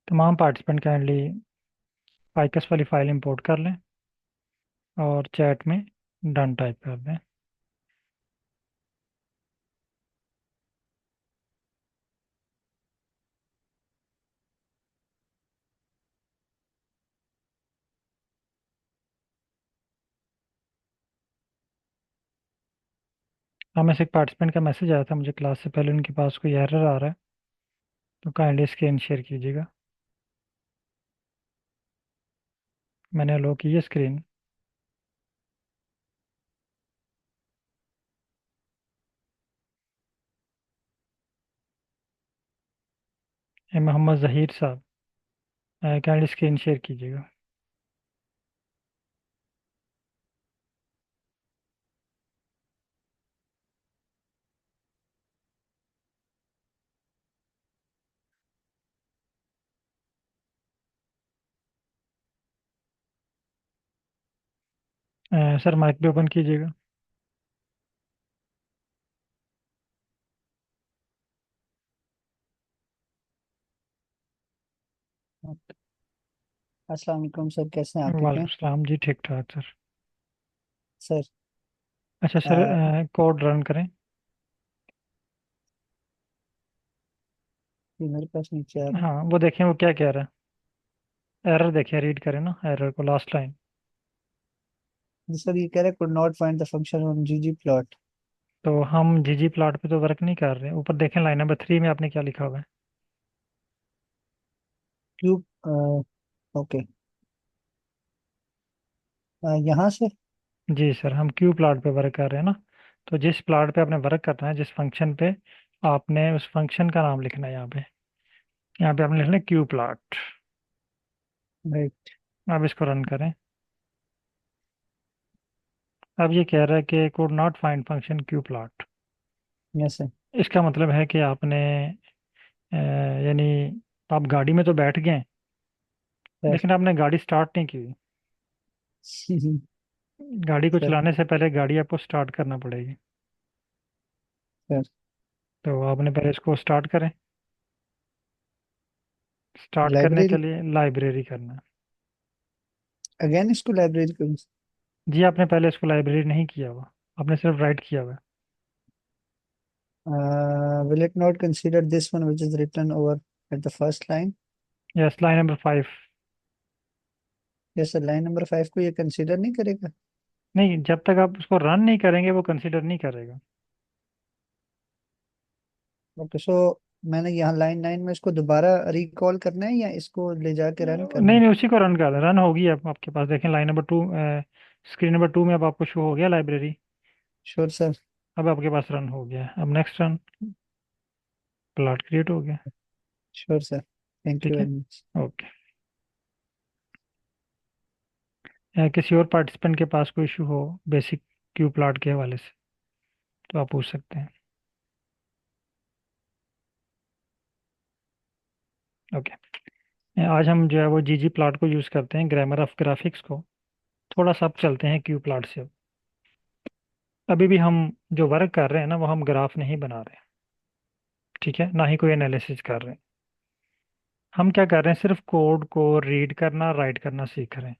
तमाम participant kindly ficus वाली file import कर लें और चैट में डन टाइप कर दें। हाँ, में से एक पार्टिसिपेंट का मैसेज आया था मुझे क्लास से पहले, उनके पास कोई एरर आ रहा है, तो काइंडली स्क्रीन शेयर कीजिएगा। मैंने अलो की है स्क्रीन। मोहम्मद जहीर साहब, काइंडली स्क्रीन शेयर कीजिएगा। सर माइक भी ओपन कीजिएगा। अस्सलाम वालेकुम सर, कैसे हैं आप? ठीक वालेकुम हैं सलाम जी, ठीक ठाक सर। सर? अच्छा सर, आ, कोड रन करें। ये मेरे पास नीचे आ रहा है। हाँ, वो देखें वो क्या कह रहा है। एरर देखें, रीड करें ना एरर को, लास्ट लाइन। जी सर, ये कह रहा है could not find the function on जीजी प्लॉट। तो हम जीजी प्लॉट पे तो वर्क नहीं कर रहे। ऊपर देखें लाइन नंबर 3 में आपने क्या लिखा हुआ है। क्यूब। ओके। यहाँ से। जी सर, हम क्यू प्लॉट पे वर्क कर रहे हैं ना। तो जिस प्लॉट पे आपने वर्क करना है, जिस फंक्शन पे, आपने उस फंक्शन का नाम लिखना है यहाँ पे। यहाँ पे आपने लिखना है क्यू प्लॉट। राइट। अब इसको रन करें। अब ये कह रहा है कि could not find function Q plot. Yes sir. इसका मतलब है कि आपने यानी आप गाड़ी में तो बैठ गए, सर। लेकिन आपने गाड़ी स्टार्ट नहीं की। गाड़ी को सर। चलाने से पहले गाड़ी आपको स्टार्ट करना पड़ेगी। सर। तो आपने पहले इसको स्टार्ट करें। स्टार्ट करने के लाइब्रेरी। लिए लाइब्रेरी करना है। अगेन इसको लाइब्रेरी करूँ? जी, आपने पहले इसको लाइब्रेरी नहीं किया हुआ, आपने सिर्फ राइट किया हुआ है। Will it not consider this one which is written over at the first line? Yes, line number 5। Yes sir, line number 5 को ये कंसीडर नहीं करेगा? नहीं, जब तक आप उसको रन नहीं करेंगे वो कंसिडर नहीं करेगा। ओके, सो मैंने यहाँ लाइन 9 में इसको दोबारा रिकॉल करना है या इसको ले जाके रन करना नहीं है? नहीं, उसी को रन कर दें। रन होगी अब आपके पास, देखें लाइन नंबर 2, स्क्रीन नंबर 2 में अब आपको शो हो गया लाइब्रेरी। Sure sir. अब आपके पास रन हो गया है। अब नेक्स्ट रन, प्लॉट क्रिएट हो गया। श्योर सर, थैंक यू ठीक है, वेरी मच। ओके। किसी और पार्टिसिपेंट के पास कोई इशू हो बेसिक क्यू प्लॉट के हवाले से, तो आप पूछ सकते हैं। ओके। आज हम जो है वो जीजी प्लॉट को यूज़ करते हैं, ग्रामर ऑफ ग्राफिक्स को। थोड़ा सा अब चलते हैं क्यू प्लॉट से। अभी भी हम जो वर्क कर रहे हैं ना, वो हम ग्राफ नहीं बना रहे। ठीक है, ना ही कोई एनालिसिस कर रहे हैं। हम क्या कर रहे हैं, सिर्फ कोड को रीड करना, राइट करना सीख रहे हैं।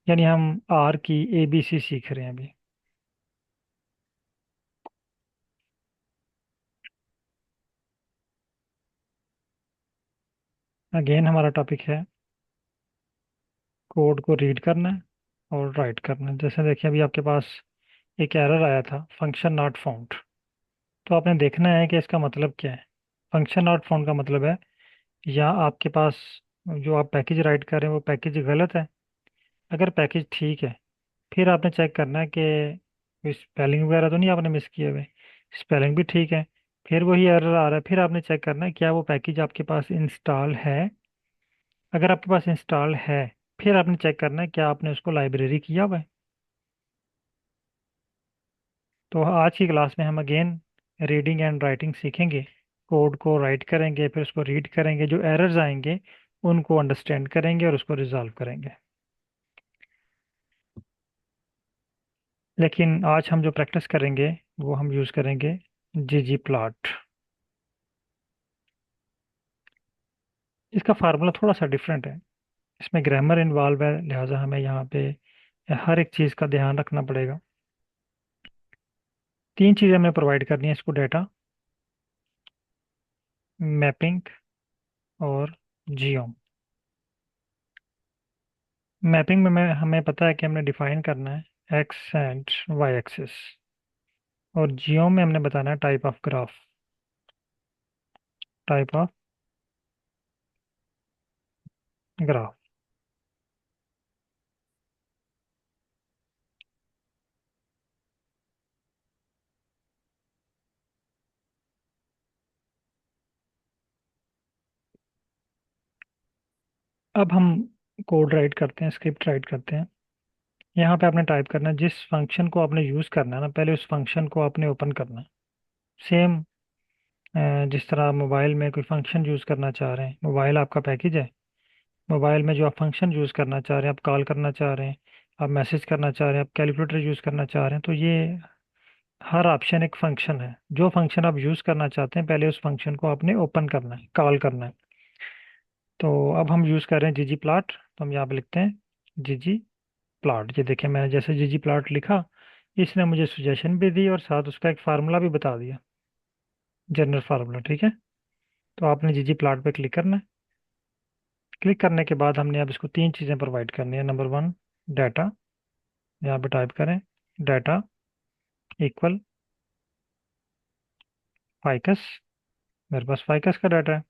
यानी हम आर की एबीसी सीख रहे हैं अभी। अगेन हमारा टॉपिक है कोड को रीड करना है और राइट करना है। जैसे देखिए, अभी आपके पास एक एरर आया था, फंक्शन नॉट फाउंड। तो आपने देखना है कि इसका मतलब क्या है। फंक्शन नॉट फाउंड का मतलब है, या आपके पास जो आप पैकेज राइट कर रहे हैं वो पैकेज गलत है। अगर पैकेज ठीक है, फिर आपने चेक करना है कि स्पेलिंग वगैरह तो नहीं आपने मिस किए हुए। स्पेलिंग भी ठीक है, फिर वही एरर आ रहा है। फिर आपने चेक करना है क्या वो पैकेज आपके पास इंस्टॉल है। अगर आपके पास इंस्टॉल है, फिर आपने चेक करना है क्या आपने उसको लाइब्रेरी किया हुआ है। तो आज की क्लास में हम अगेन रीडिंग एंड राइटिंग सीखेंगे। कोड को राइट करेंगे, फिर उसको रीड करेंगे, जो एरर्स आएंगे उनको अंडरस्टैंड करेंगे और उसको रिजॉल्व करेंगे। लेकिन आज हम जो प्रैक्टिस करेंगे वो हम यूज़ करेंगे जी जी प्लॉट। इसका फार्मूला थोड़ा सा डिफरेंट है। इसमें ग्रामर इन्वॉल्व है, लिहाजा हमें यहाँ पे हर एक चीज़ का ध्यान रखना पड़ेगा। तीन चीज़ें हमें प्रोवाइड करनी है इसको: डेटा, मैपिंग और जियोम। मैपिंग में हमें पता है कि हमने डिफाइन करना है एक्स एंड वाई एक्सिस, और जियोम में हमने बताना है type of graph, type of graph. अब हम कोड राइट करते हैं, स्क्रिप्ट राइट करते हैं। यहाँ पे आपने टाइप करना है जिस फंक्शन को आपने यूज़ करना है ना, पहले उस फंक्शन को आपने ओपन करना है। सेम जिस तरह आप मोबाइल में कोई फंक्शन यूज़ करना चाह रहे हैं, मोबाइल आपका पैकेज है, मोबाइल में जो आप फंक्शन यूज़ करना चाह रहे हैं, आप कॉल करना चाह रहे हैं, आप मैसेज करना चाह रहे हैं, आप कैलकुलेटर यूज़ करना चाह रहे हैं, तो ये हर ऑप्शन एक फंक्शन है। जो फंक्शन आप यूज़ करना चाहते हैं, पहले उस फंक्शन को आपने ओपन करना है, कॉल करना है। तो अब हम यूज़ कर रहे हैं जीजी प्लॉट, तो हम यहाँ पे लिखते हैं जीजी प्लॉट। ये देखें, मैंने जैसे जीजी प्लॉट लिखा, इसने मुझे सुजेशन भी दी और साथ उसका एक फार्मूला भी बता दिया, जनरल फार्मूला। ठीक है, तो आपने जीजी प्लॉट पे क्लिक करना है। क्लिक करने के बाद हमने अब इसको तीन चीज़ें प्रोवाइड करनी है। Number one, data. यहाँ पे टाइप करें डाटा इक्वल फाइकस। मेरे पास फाइकस का डाटा है,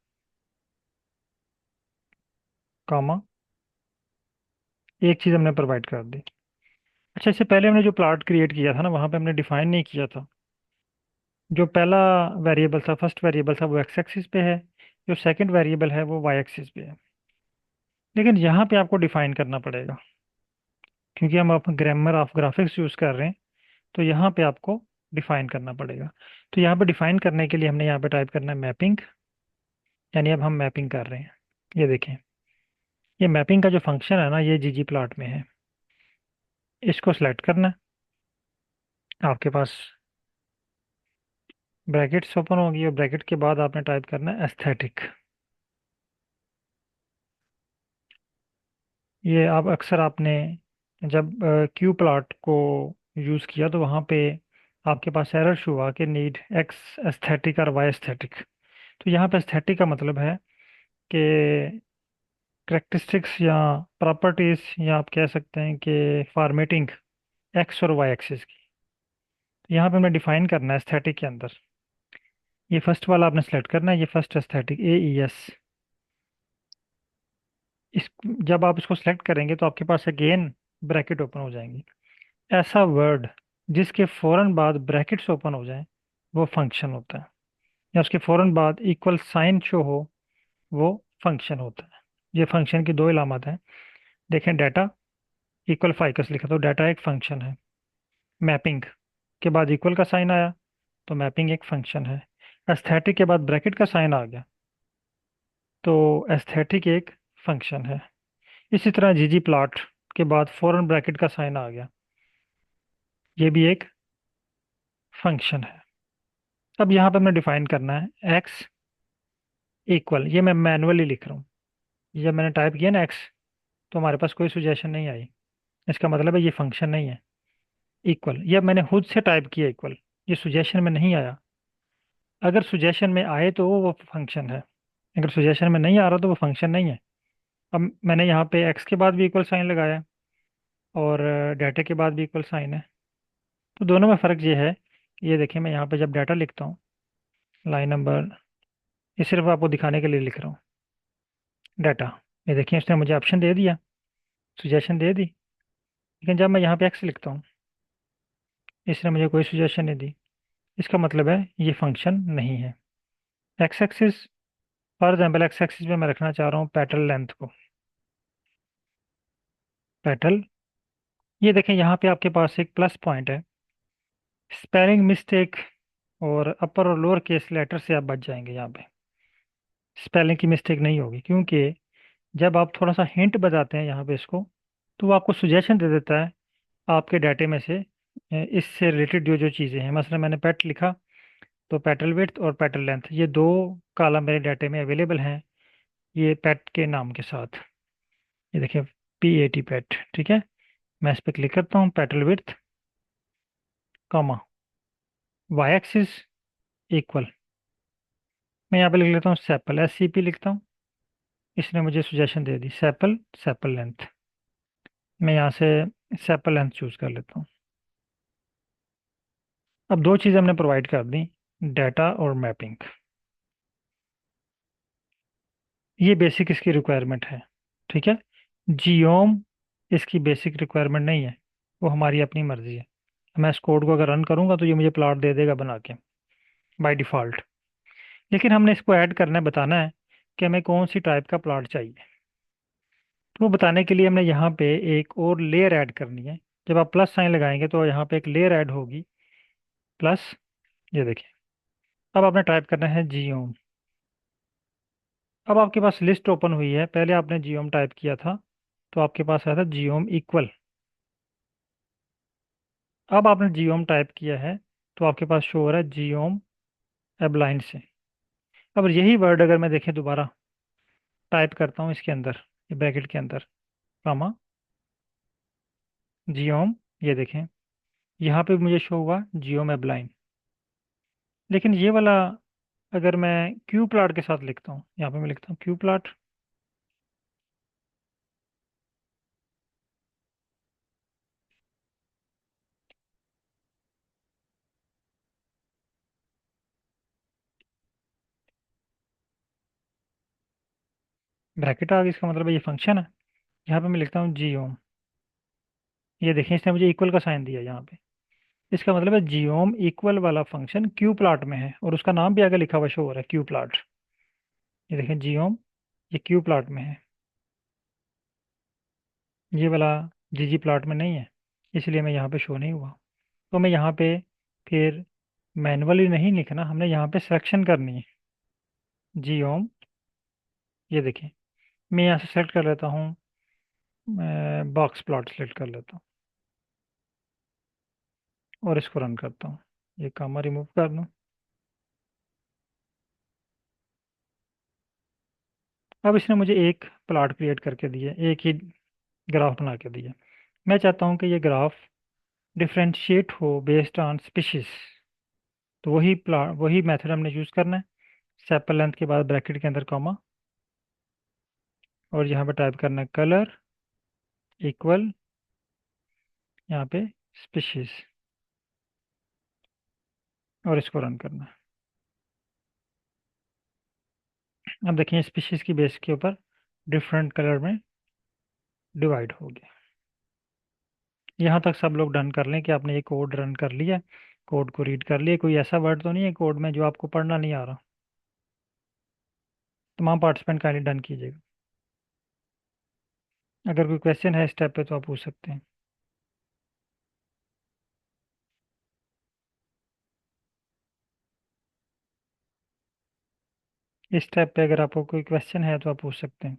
कॉमा, एक चीज़ हमने प्रोवाइड कर दी। अच्छा, इससे पहले हमने जो प्लॉट क्रिएट किया था ना, वहाँ पे हमने डिफाइन नहीं किया था। जो पहला वेरिएबल था, फर्स्ट वेरिएबल था, वो एक्स एक्सिस पे है। जो सेकंड वेरिएबल है वो वाई एक्सिस पे है। लेकिन यहाँ पे आपको डिफाइन करना पड़ेगा, क्योंकि हम आप ग्रामर ऑफ ग्राफिक्स यूज़ कर रहे हैं, तो यहाँ पे आपको डिफाइन करना पड़ेगा। तो यहाँ पे डिफाइन करने के लिए हमने यहाँ पे टाइप करना है मैपिंग, यानी अब हम मैपिंग कर रहे हैं। ये देखें, ये मैपिंग का जो फंक्शन है ना, ये जीजी प्लॉट में है। इसको सिलेक्ट करना है, आपके पास ब्रैकेट्स ओपन होगी, और ब्रैकेट के बाद आपने टाइप करना है एस्थेटिक। ये आप अक्सर आपने जब क्यू प्लॉट को यूज़ किया तो वहाँ पे आपके पास एरर शो हुआ कि नीड एक्स एस्थेटिक और वाई एस्थेटिक। तो यहाँ पे एस्थेटिक का मतलब है कि करेक्टरिस्टिक्स या प्रॉपर्टीज, या आप कह सकते हैं कि फॉर्मेटिंग एक्स और वाई एक्सिस की। तो यहाँ पे हमें डिफाइन करना है एस्थेटिक के अंदर। ये फर्स्ट वाला आपने सेलेक्ट करना है, ये फर्स्ट एस्थेटिक AES। इस जब आप इसको सेलेक्ट करेंगे तो आपके पास अगेन ब्रैकेट ओपन हो जाएंगी। ऐसा वर्ड जिसके फौरन बाद ब्रैकेट्स ओपन हो जाए वो फंक्शन होता है, या उसके फौरन बाद इक्वल साइन शो हो वो फंक्शन होता है। ये फंक्शन की दो इलामत हैं। देखें, डाटा इक्वल फाइकस लिखा तो डाटा एक फंक्शन है। मैपिंग के बाद इक्वल का साइन आया तो मैपिंग एक फंक्शन है। एस्थेटिक के बाद ब्रैकेट का साइन आ गया तो एस्थेटिक एक फंक्शन है। इसी तरह जीजी प्लॉट के बाद फौरन ब्रैकेट का साइन आ गया, ये भी एक फंक्शन है। अब यहाँ पे हमने डिफाइन करना है एक्स इक्वल, ये मैं मैनुअली लिख रहा हूँ। जब मैंने टाइप किया ना एक्स, तो हमारे पास कोई सुजेशन नहीं आई, इसका मतलब है ये फंक्शन नहीं है। इक्वल, ये मैंने खुद से टाइप किया इक्वल, ये सुजेशन में नहीं आया। अगर सुजेशन में आए तो वो फंक्शन है, अगर सुजेशन में नहीं आ रहा तो वो फंक्शन नहीं है। अब मैंने यहाँ पे एक्स के बाद भी इक्वल साइन लगाया, और डाटा के बाद भी इक्वल साइन है। तो दोनों में फ़र्क ये है, ये देखिए, मैं यहाँ पे जब डाटा लिखता हूँ, लाइन नंबर, ये सिर्फ आपको दिखाने के लिए लिख रहा हूँ डाटा। ये देखिए, इसने मुझे ऑप्शन दे दिया, सुजेशन दे दी। लेकिन जब मैं यहाँ पे एक्स लिखता हूँ, इसने मुझे कोई सुजेशन नहीं दी। इसका मतलब है ये फंक्शन नहीं है। X axis, for example x axis में मैं रखना चाह रहा हूँ पेटल लेंथ को, पेटल। ये देखें, यहाँ पे आपके पास एक प्लस पॉइंट है। स्पेलिंग मिस्टेक और अपर और लोअर केस लेटर से आप बच जाएंगे। यहाँ पे स्पेलिंग की मिस्टेक नहीं होगी, क्योंकि जब आप थोड़ा सा हिंट बताते हैं यहाँ पे इसको, तो वो आपको सुजेशन दे देता है आपके डाटे में से इससे रिलेटेड जो जो चीज़ें हैं। मसलन मैंने पेट लिखा, तो पेटल विड्थ और पेटल लेंथ, ये दो कॉलम मेरे डाटे में अवेलेबल हैं। ये पेट के नाम के साथ। ये देखिए, PAT पेट, ठीक है। मैं इस पर क्लिक करता हूँ, petal width, comma, Y axis equal. मैं यहाँ पे लिख लेता हूँ सेपल, SCP लिखता हूँ। इसने मुझे सुजेशन दे दी, सेपल, सेपल लेंथ। मैं यहाँ से सेपल लेंथ चूज कर लेता हूँ। अब दो चीज़ हमने प्रोवाइड कर दी, डाटा और मैपिंग। ये बेसिक इसकी रिक्वायरमेंट है, ठीक है। जियोम इसकी बेसिक रिक्वायरमेंट नहीं है, वो हमारी अपनी मर्जी है। मैं इस कोड को अगर रन करूंगा तो ये मुझे प्लॉट दे देगा बना के बाय डिफ़ॉल्ट। लेकिन हमने इसको ऐड करना है, बताना है कि हमें कौन सी टाइप का प्लॉट चाहिए। तो वो बताने के लिए हमने यहाँ पे एक और लेयर ऐड करनी है। जब आप प्लस साइन लगाएंगे तो यहाँ पे एक लेयर ऐड होगी, प्लस। ये देखिए, अब आपने टाइप करना है जियोम। अब आपके पास लिस्ट ओपन हुई है, पहले आपने जियोम टाइप किया था तो आपके पास आया था जियोम इक्वल। अब आपने जियोम टाइप किया है तो आपके पास शो हो रहा है जियोम एबलाइन से। अब यही वर्ड अगर मैं देखें दोबारा टाइप करता हूँ इसके अंदर, ये ब्रैकेट के अंदर, कामा, जियोम, ये देखें, यहाँ पे मुझे शो हुआ जियोम एबलाइन। लेकिन ये वाला अगर मैं क्यू प्लॉट के साथ लिखता हूँ, यहाँ पे मैं लिखता हूँ क्यू प्लॉट, ब्रैकेट आ गई, इसका मतलब है ये फंक्शन है। यहाँ पे मैं लिखता हूँ जियोम, ये देखें इसने मुझे इक्वल का साइन दिया यहाँ पे। इसका मतलब है जियोम इक्वल वाला फंक्शन क्यू प्लॉट में है, और उसका नाम भी आगे लिखा हुआ शो हो रहा है, क्यू प्लॉट। ये देखें जियोम, ये क्यू प्लॉट में है, ये वाला GG प्लॉट में नहीं है, इसलिए मैं यहाँ पे शो नहीं हुआ। तो मैं यहाँ पे फिर मैनुअली नहीं लिखना, हमने यहाँ पे सिलेक्शन करनी है, जियोम। ये देखें, मैं यहाँ से सेलेक्ट कर लेता हूँ, बॉक्स प्लॉट सेलेक्ट कर लेता हूँ और इसको रन करता हूँ। ये कामा रिमूव कर दूँ। अब इसने मुझे एक प्लॉट क्रिएट करके दिया, एक ही ग्राफ बना के दिया। मैं चाहता हूँ कि ये ग्राफ डिफ्रेंशिएट हो बेस्ड ऑन स्पीशीज। तो वही प्लॉट, वही मेथड हमने यूज़ करना है। सेपल लेंथ के बाद ब्रैकेट के अंदर कॉमा, और यहाँ पे टाइप करना है कलर इक्वल, यहाँ पे स्पीशीज, और इसको रन करना है। अब देखिए स्पीशीज की बेस के ऊपर डिफरेंट कलर में डिवाइड हो गया। यहाँ तक सब लोग डन कर लें कि आपने ये कोड रन कर लिया, कोड को रीड कर लिया। कोई ऐसा वर्ड तो नहीं है कोड में जो आपको पढ़ना नहीं आ रहा। तमाम पार्टिसिपेंट काइंडली डन कीजिएगा। अगर कोई क्वेश्चन है इस स्टेप पे तो आप पूछ सकते हैं। इस स्टेप पे अगर आपको कोई क्वेश्चन है तो आप पूछ सकते हैं।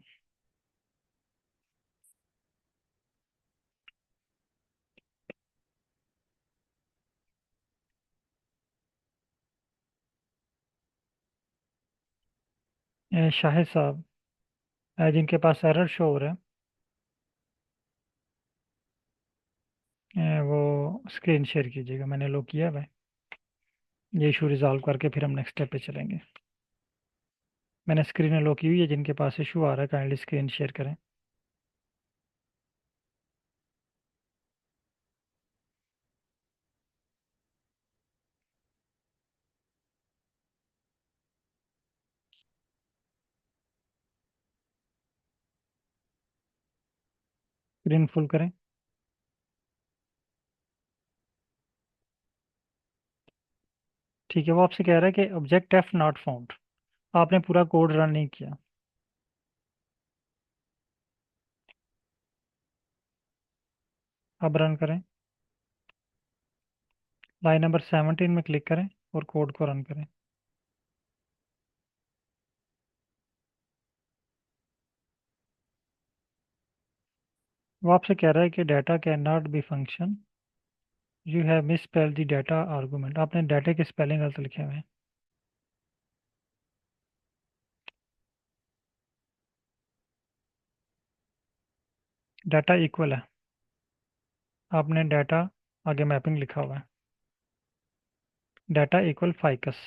शाहिद साहब, जिनके पास एरर शो हो रहा है, वो स्क्रीन शेयर कीजिएगा। मैंने लो किया है, ये इशू रिजॉल्व करके फिर हम नेक्स्ट स्टेप पे चलेंगे। मैंने स्क्रीन लो की हुई है, जिनके पास इशू आ रहा है काइंडली स्क्रीन शेयर करें। स्क्रीन फुल करें। ठीक है, वो आपसे कह रहा है कि ऑब्जेक्ट एफ नॉट फाउंड। आपने पूरा कोड रन नहीं किया। अब रन करें, लाइन नंबर 17 में क्लिक करें और कोड को रन करें। वो आपसे कह रहा है कि data can not be function, you have miss spell the data argument. आपने डाटा के स्पेलिंग गलत लिखे हुए हैं। डाटा इक्वल है, आपने डाटा आगे मैपिंग लिखा हुआ है, डाटा इक्वल फाइकस,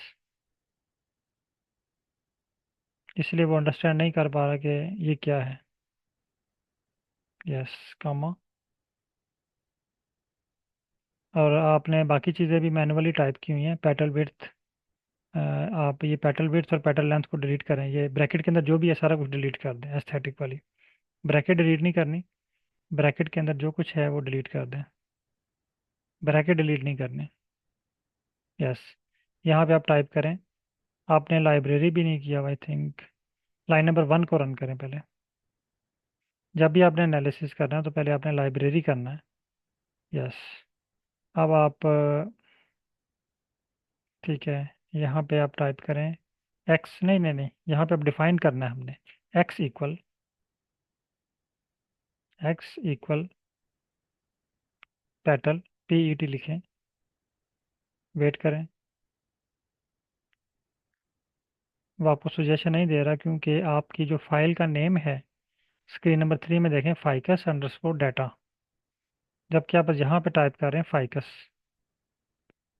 इसलिए वो अंडरस्टैंड नहीं कर पा रहा कि ये क्या है। Yes, comma. और आपने बाकी चीज़ें भी मैनुअली टाइप की हुई हैं, पेटल विड्थ। आप ये पेटल विड्थ और पेटल लेंथ को डिलीट करें, ये ब्रैकेट के अंदर जो भी है सारा कुछ डिलीट कर दें, एस्थेटिक वाली ब्रैकेट डिलीट नहीं करनी, ब्रैकेट के अंदर जो कुछ है वो डिलीट कर दें, ब्रैकेट डिलीट नहीं करनी। यस, यहाँ पे आप टाइप करें, आपने लाइब्रेरी भी नहीं किया आई थिंक, लाइन नंबर 1 को रन करें पहले। जब भी आपने एनालिसिस करना है तो पहले आपने लाइब्रेरी करना है। यस, अब आप ठीक है, यहाँ पे आप टाइप करें एक्स, नहीं नहीं नहीं, यहाँ पे आप डिफाइन करना है हमने, एक्स इक्वल पेटल, PET लिखें, वेट करें। वो आपको सुजेशन नहीं दे रहा क्योंकि आपकी जो फाइल का नेम है स्क्रीन नंबर 3 में देखें, फाइकस अंडरस्कोर डाटा, जबकि आप यहाँ पे टाइप कर रहे हैं फाइकस,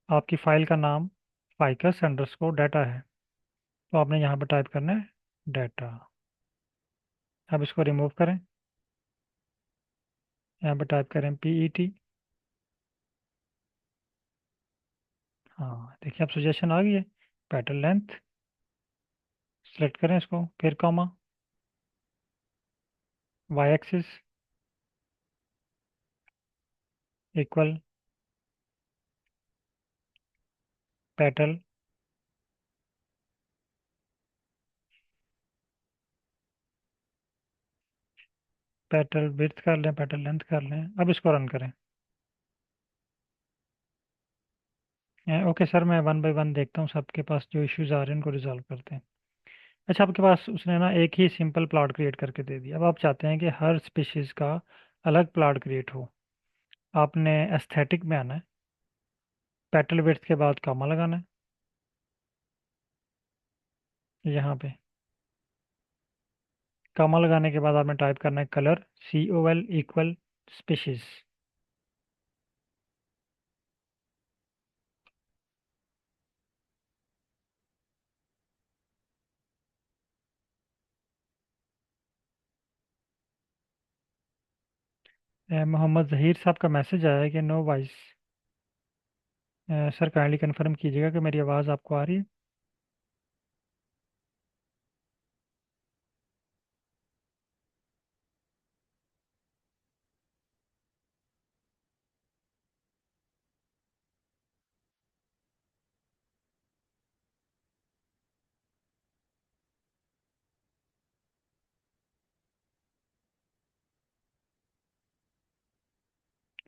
आपकी फाइल का नाम फाइकस अंडरस्कोर डाटा है, तो आपने यहाँ पे टाइप करना है डाटा। अब इसको रिमूव करें, यहाँ पे टाइप करें PET। हाँ देखिए, अब सुजेशन आ गई है, पेटल लेंथ, सेलेक्ट करें इसको, फिर comma, Y axis equal petal, petal width कर लें, पेटल लेंथ कर लें। अब इसको रन करें। ओके सर, मैं 1 बाय 1 देखता हूँ, सबके पास जो इश्यूज आ रहे हैं उनको रिजॉल्व करते हैं। अच्छा, आपके पास उसने ना एक ही सिंपल प्लॉट क्रिएट करके दे दिया, अब आप चाहते हैं कि हर स्पीशीज का अलग प्लॉट क्रिएट हो। आपने एस्थेटिक में आना है, पेटल विड्थ के बाद कॉमा लगाना है यहाँ पे, कॉमा लगाने के बाद आपने टाइप करना है colour, COL equal species. Mohammad Zaheer साहब का मैसेज आया है कि no voice. Sir kindly confirm कीजिएगा कि मेरी आवाज़ आपको आ रही है।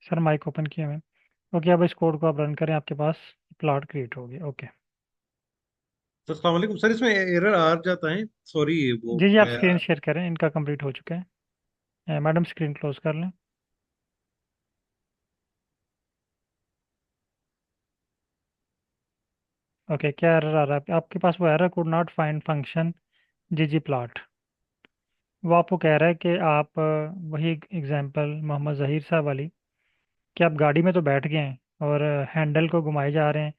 सर माइक ओपन किया मैं। ओके, अब इस कोड को आप रन करें, आपके पास प्लॉट क्रिएट हो गया। ओके, तो अस्सलाम वालेकुम सर, इसमें एरर आ जाता है, सॉरी वो जी जी, आप मैं। स्क्रीन शेयर करें, इनका कंप्लीट हो चुका है। मैडम स्क्रीन क्लोज कर लें। ओके, क्या एरर आ रहा है आपके पास? वो error could not find function G plot. वो आपको कह रहा है कि आप वही एग्जांपल मोहम्मद जहीर साहब वाली, कि आप गाड़ी में तो बैठ गए हैं और हैंडल को घुमाए जा रहे हैं,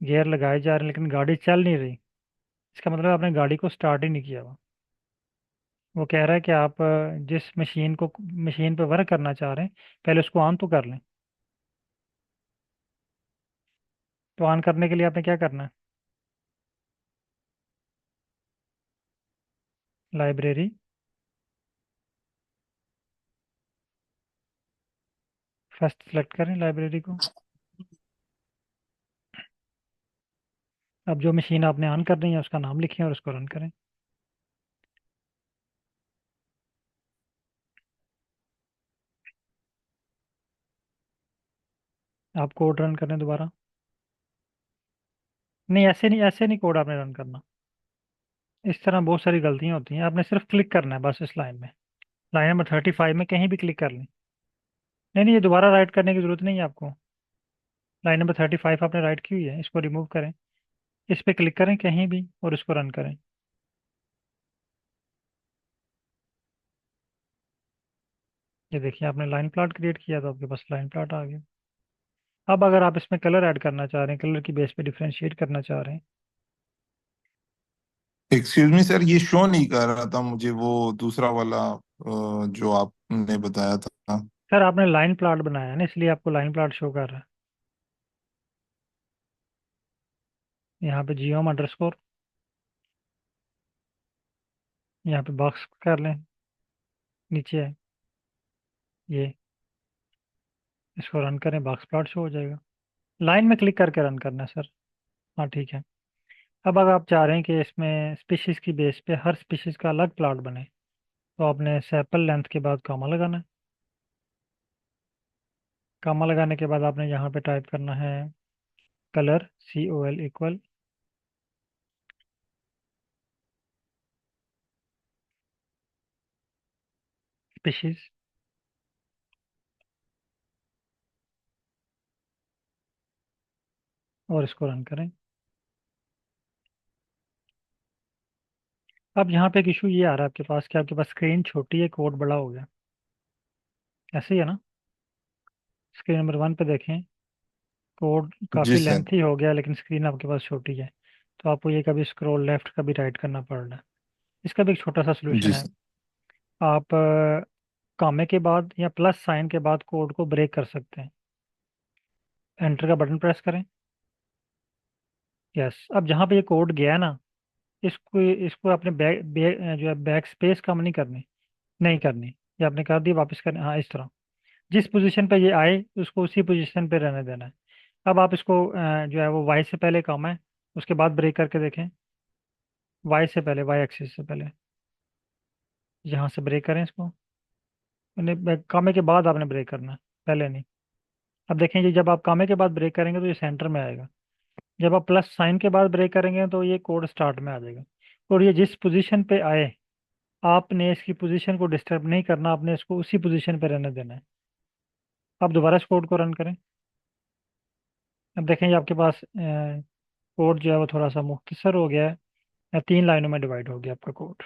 गियर लगाए जा रहे हैं, लेकिन गाड़ी चल नहीं रही। इसका मतलब आपने गाड़ी को स्टार्ट ही नहीं किया हुआ। वो कह रहा है कि आप जिस मशीन पे वर्क करना चाह रहे हैं, पहले उसको ऑन तो कर लें। तो ऑन करने के लिए आपने क्या करना है? लाइब्रेरी, फर्स्ट सेलेक्ट करें लाइब्रेरी को। अब जो मशीन आपने ऑन करनी है उसका नाम लिखें और उसको रन करें। आप कोड रन करें दोबारा। नहीं, ऐसे नहीं कोड आपने रन करना, इस तरह बहुत सारी गलतियां होती हैं। आपने सिर्फ क्लिक करना है बस इस लाइन में, लाइन नंबर 35 में कहीं भी क्लिक कर लें। नहीं नहीं, ये दोबारा राइट करने की जरूरत नहीं है आपको। लाइन नंबर 35 आपने राइट की हुई है, इसको रिमूव करें, इस पे क्लिक करें कहीं भी और इसको रन करें। ये देखिए आपने लाइन प्लॉट क्रिएट किया तो आपके पास लाइन प्लॉट आ गया। अब अगर आप इसमें कलर ऐड करना चाह रहे हैं, कलर की बेस पे डिफरेंशिएट करना चाह रहे हैं। एक्सक्यूज मी सर, ये शो नहीं कर रहा था मुझे वो दूसरा वाला जो आपने बताया था। सर आपने लाइन प्लॉट बनाया है ना, इसलिए आपको लाइन प्लॉट शो कर रहा है। यहाँ पे जियोम अंडरस्कोर, यहाँ पे बॉक्स कर लें, नीचे है ये, इसको रन करें, बॉक्स प्लॉट शो हो जाएगा। लाइन में क्लिक करके रन करना है सर। हाँ ठीक है। अब अगर आप चाह रहे हैं कि इसमें स्पीशीज की बेस पे हर स्पीशीज का अलग प्लॉट बने, तो आपने सेपल लेंथ के बाद कॉमा लगाना है। कॉमा लगाने के बाद आपने यहाँ पे टाइप करना है कलर, COL इक्वल स्पीशीज, और इसको रन करें। अब यहाँ पे एक इशू ये आ रहा है आपके पास कि आपके पास स्क्रीन छोटी है, कोड बड़ा हो गया। ऐसे ही है ना? स्क्रीन नंबर 1 पे देखें, कोड जी काफ़ी सर। लेंथी हो गया लेकिन स्क्रीन आपके पास छोटी है। तो आपको ये कभी स्क्रॉल लेफ्ट कभी राइट करना पड़ रहा है। इसका भी एक छोटा सा सोल्यूशन जी है। सर। आप कॉमे के बाद या प्लस साइन के बाद कोड को ब्रेक कर सकते हैं। एंटर का बटन प्रेस करें। यस, अब जहाँ पे ये कोड गया है ना, इसको इसको अपने जो है बैक स्पेस कम नहीं करनी, नहीं करनी। ये आपने कर दी, वापस करनी, हाँ इस तरह। जिस पोजीशन पे ये आए उसको उसी पोजीशन पे रहने देना है। अब आप इसको जो है वो वाई से पहले कम है, उसके बाद ब्रेक करके देखें। वाई से पहले, वाई एक्सिस से पहले, यहाँ से ब्रेक करें इसको। कामे के बाद आपने ब्रेक करना है, पहले नहीं। अब देखें जी, जब आप कामे के बाद ब्रेक करेंगे तो ये सेंटर में आएगा। जब आप प्लस साइन के बाद ब्रेक करेंगे तो ये कोड स्टार्ट में आ जाएगा। और ये जिस पोजीशन पे आए, आपने इसकी पोजीशन को डिस्टर्ब नहीं करना, आपने इसको उसी पोजीशन पे रहने देना है। आप दोबारा इस कोड को रन करें। अब देखें ये आपके पास कोड जो है वो थोड़ा सा मुख्तसर हो गया है, 3 लाइनों में डिवाइड हो गया आपका कोड।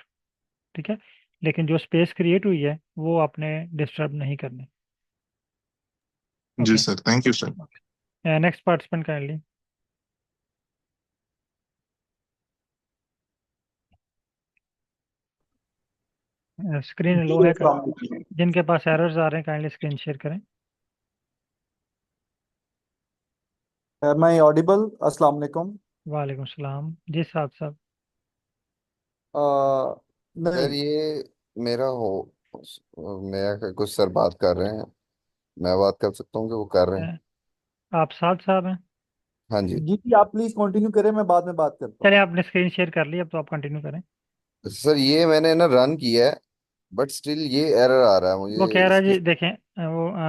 ठीक है, लेकिन जो स्पेस क्रिएट हुई है वो आपने डिस्टर्ब नहीं करनी। जी okay. Sir, thank you sir. Next participant kindly. Screen लो जी है अस्सलाम वालेकुम। जिनके पास एरर्स आ रहे हैं काइंडली स्क्रीन शेयर करें। Am I audible? अस्सलाम वालेकुम। वालेकुम सलाम जी, साहब साहब। आ, सर नहीं। ये मेरा हो मेरा कुछ सर बात कर रहे हैं। मैं बात कर सकता हूँ कि वो कर रहे हैं? आप साहब साहब हैं? हाँ जी। जी जी, आप प्लीज कंटिन्यू करें, मैं बाद में बात करता हूँ। चलिए आपने स्क्रीन शेयर कर ली, अब तो आप कंटिन्यू करें। सर ये मैंने ना रन किया है, बट स्टिल ये एरर आ रहा है वो मुझे कह रहा है इसकी। जी, देखें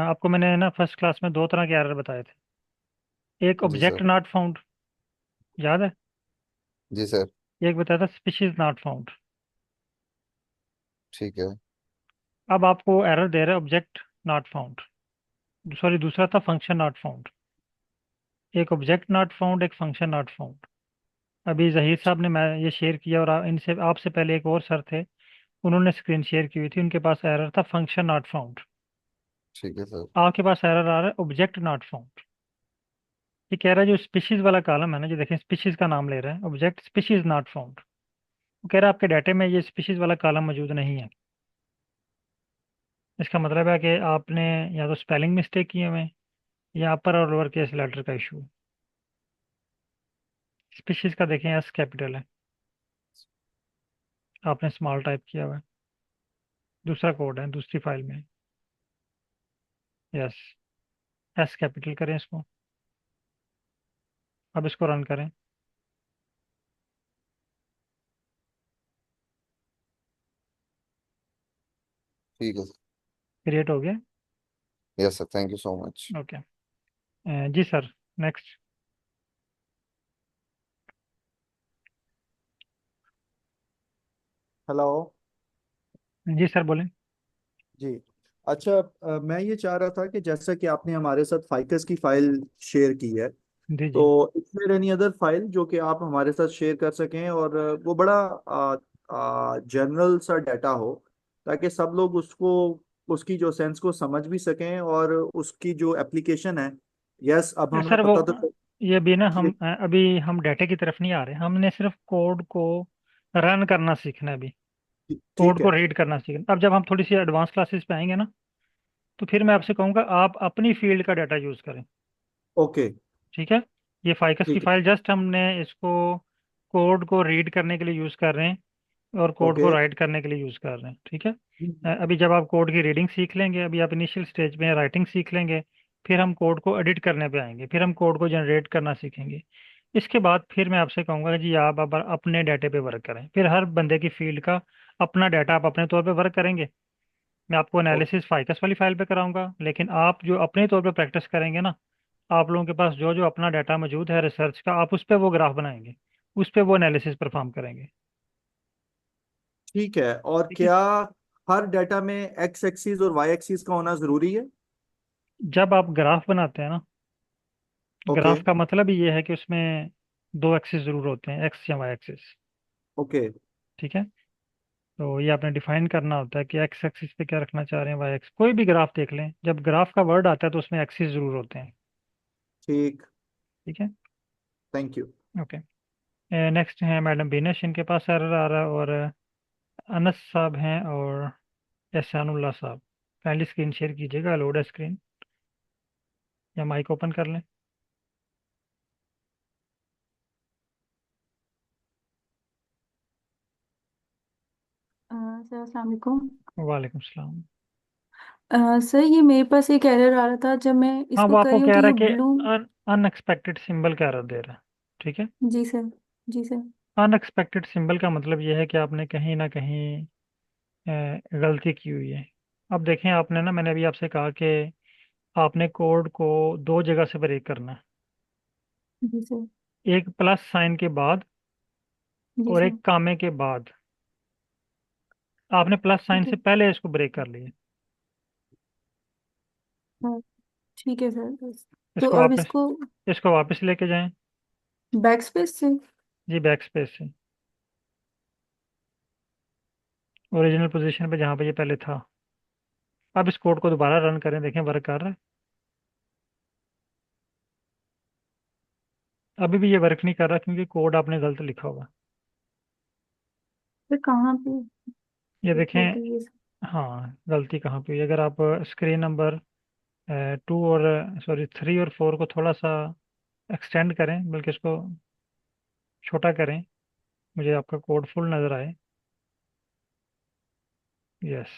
आपको मैंने ना फर्स्ट क्लास में 2 तरह के एरर बताए थे। एक G object sir. Not found, याद है? जी सर। एक बताया था स्पीशीज नॉट फाउंड। ठीक है। अब आपको एरर दे रहा है ऑब्जेक्ट नॉट फाउंड, सॉरी दूसरा था फंक्शन नॉट फाउंड। एक ऑब्जेक्ट नॉट फाउंड, एक फंक्शन नॉट फाउंड। अभी जहीर साहब ने मैं ये शेयर किया, और इनसे आपसे पहले एक और सर थे, उन्होंने स्क्रीन शेयर की हुई थी, उनके पास एरर था फंक्शन नॉट फाउंड। ठीक है सर। आपके पास एरर आ रहा है ऑब्जेक्ट नॉट फाउंड। ये कह रहा है जो स्पीशीज वाला कॉलम है ना, जो देखें स्पीशीज का नाम ले रहा है, ऑब्जेक्ट स्पीशीज नॉट फाउंड। वो कह रहा है आपके डाटे में ये स्पीशीज वाला कॉलम मौजूद नहीं है। इसका मतलब है कि आपने या तो स्पेलिंग मिस्टेक किए हुए हैं, या अपर और लोअर केस लेटर का इशू है। स्पीशीज का देखें एस कैपिटल है, आपने स्मॉल टाइप किया हुआ है। दूसरा कोड है, दूसरी फाइल में। यस, एस कैपिटल करें इसको। अब इसको रन करें। ठीक है सर। क्रिएट हो गया। Yes sir, thank you so much. Okay. जी सर, नेक्स्ट। हेलो। जी सर बोलें। जी। अच्छा, मैं ये चाह रहा था कि जैसा कि आपने हमारे साथ फाइकस की फाइल शेयर की है, जी जी। तो इसमें एनी अदर फाइल जो कि आप हमारे साथ शेयर कर सकें, और वो बड़ा जनरल सा डाटा हो, ताकि सब लोग उसको उसकी जो सेंस को समझ भी सकें और उसकी जो एप्लीकेशन है। यस, अब हमें सर वो पता तो ये भी ना हम कि अभी हम डाटा की तरफ नहीं आ रहे, हमने सिर्फ कोड को रन करना सीखना है अभी। कोड ठीक को है। रीड करना सीखना। अब जब हम थोड़ी सी एडवांस क्लासेस पे आएंगे ना, तो फिर मैं आपसे कहूँगा आप अपनी फील्ड का डाटा यूज़ करें। ओके। ठीक है। ये फाइकस की ठीक है। फाइल जस्ट हमने इसको कोड को रीड करने के लिए यूज़ कर रहे हैं और कोड को ओके। राइट करने के लिए यूज़ कर रहे हैं। ठीक है। अभी जब आप कोड की रीडिंग सीख लेंगे, अभी आप इनिशियल स्टेज में राइटिंग सीख लेंगे, फिर हम कोड को एडिट करने पे आएंगे, फिर हम कोड को जनरेट करना सीखेंगे। इसके बाद फिर मैं आपसे कहूँगा कि जी आप अब अपने डाटे पे वर्क करें। फिर हर बंदे की फील्ड का अपना डाटा आप अपने तौर पे वर्क करेंगे। मैं आपको ओ- एनालिसिस फाइकस वाली फाइल पे कराऊंगा, लेकिन आप जो अपने तौर पे प्रैक्टिस करेंगे ना, आप लोगों के पास जो जो अपना डाटा मौजूद है रिसर्च का, आप उस पर वो ग्राफ बनाएंगे, उस पर वो एनालिसिस परफॉर्म करेंगे। ठीक है। और ठीक है। क्या हर डाटा में एक्स एक्सिस और वाई एक्सिस का होना जरूरी है? जब आप ग्राफ बनाते हैं ना, ओके। ग्राफ का मतलब ही ये है कि उसमें दो एक्सिस जरूर होते हैं, एक्स या वाई एक्सिस। ओके। ठीक है। तो ये आपने डिफाइन करना होता है कि एक्स एक्सिस पे क्या रखना चाह रहे हैं, वाई एक्स। कोई भी ग्राफ देख लें, जब ग्राफ का वर्ड आता है तो उसमें एक्सिस जरूर होते हैं। ठीक। ठीक है। Thank you. ओके। नेक्स्ट है मैडम बीनेश, इनके पास एरर आ रहा है, और अनस साहब हैं और एहसानुल्लाह साहब। पहली स्क्रीन शेयर कीजिएगा, लोड है स्क्रीन, या माइक ओपन कर लें। सर अस्सलाम वालेकुम। वालेकुम सलाम। सर ये मेरे पास एक एरर आ रहा था जब मैं हाँ, इसको वो कर आपको रही हूँ कह तो रहा ये है कि ब्लू। अनएक्सपेक्टेड सिंबल का एरर दे रहा है। ठीक है। जी सर। जी सर। अनएक्सपेक्टेड सिंबल का मतलब ये है कि आपने कहीं ना कहीं गलती की हुई है। अब देखें, आपने ना, मैंने अभी आपसे कहा कि आपने कोड को दो जगह से ब्रेक करना है। जी सर। एक प्लस साइन के बाद जी और सर। एक कामे के बाद। आपने प्लस साइन ठीक से है। पहले इसको ब्रेक कर लिया। हाँ, ठीक है सर बस। तो इसको अब वापस इसको इसको वापस लेके जाएं। बैक स्पेस से। जी, बैक स्पेस से ओरिजिनल पोजीशन पे जहाँ पे ये पहले था। अब इस कोड को दोबारा रन करें, देखें वर्क कर रहा है। अभी भी ये वर्क नहीं कर रहा क्योंकि कोड आपने गलत लिखा होगा। फिर कहाँ पे ये होगी देखें। ये? हाँ, गलती कहाँ पे हुई? अगर आप स्क्रीन नंबर 2 और सॉरी 3 और 4 को थोड़ा सा एक्सटेंड करें, बल्कि इसको छोटा करें, मुझे आपका कोड फुल नज़र आए। यस।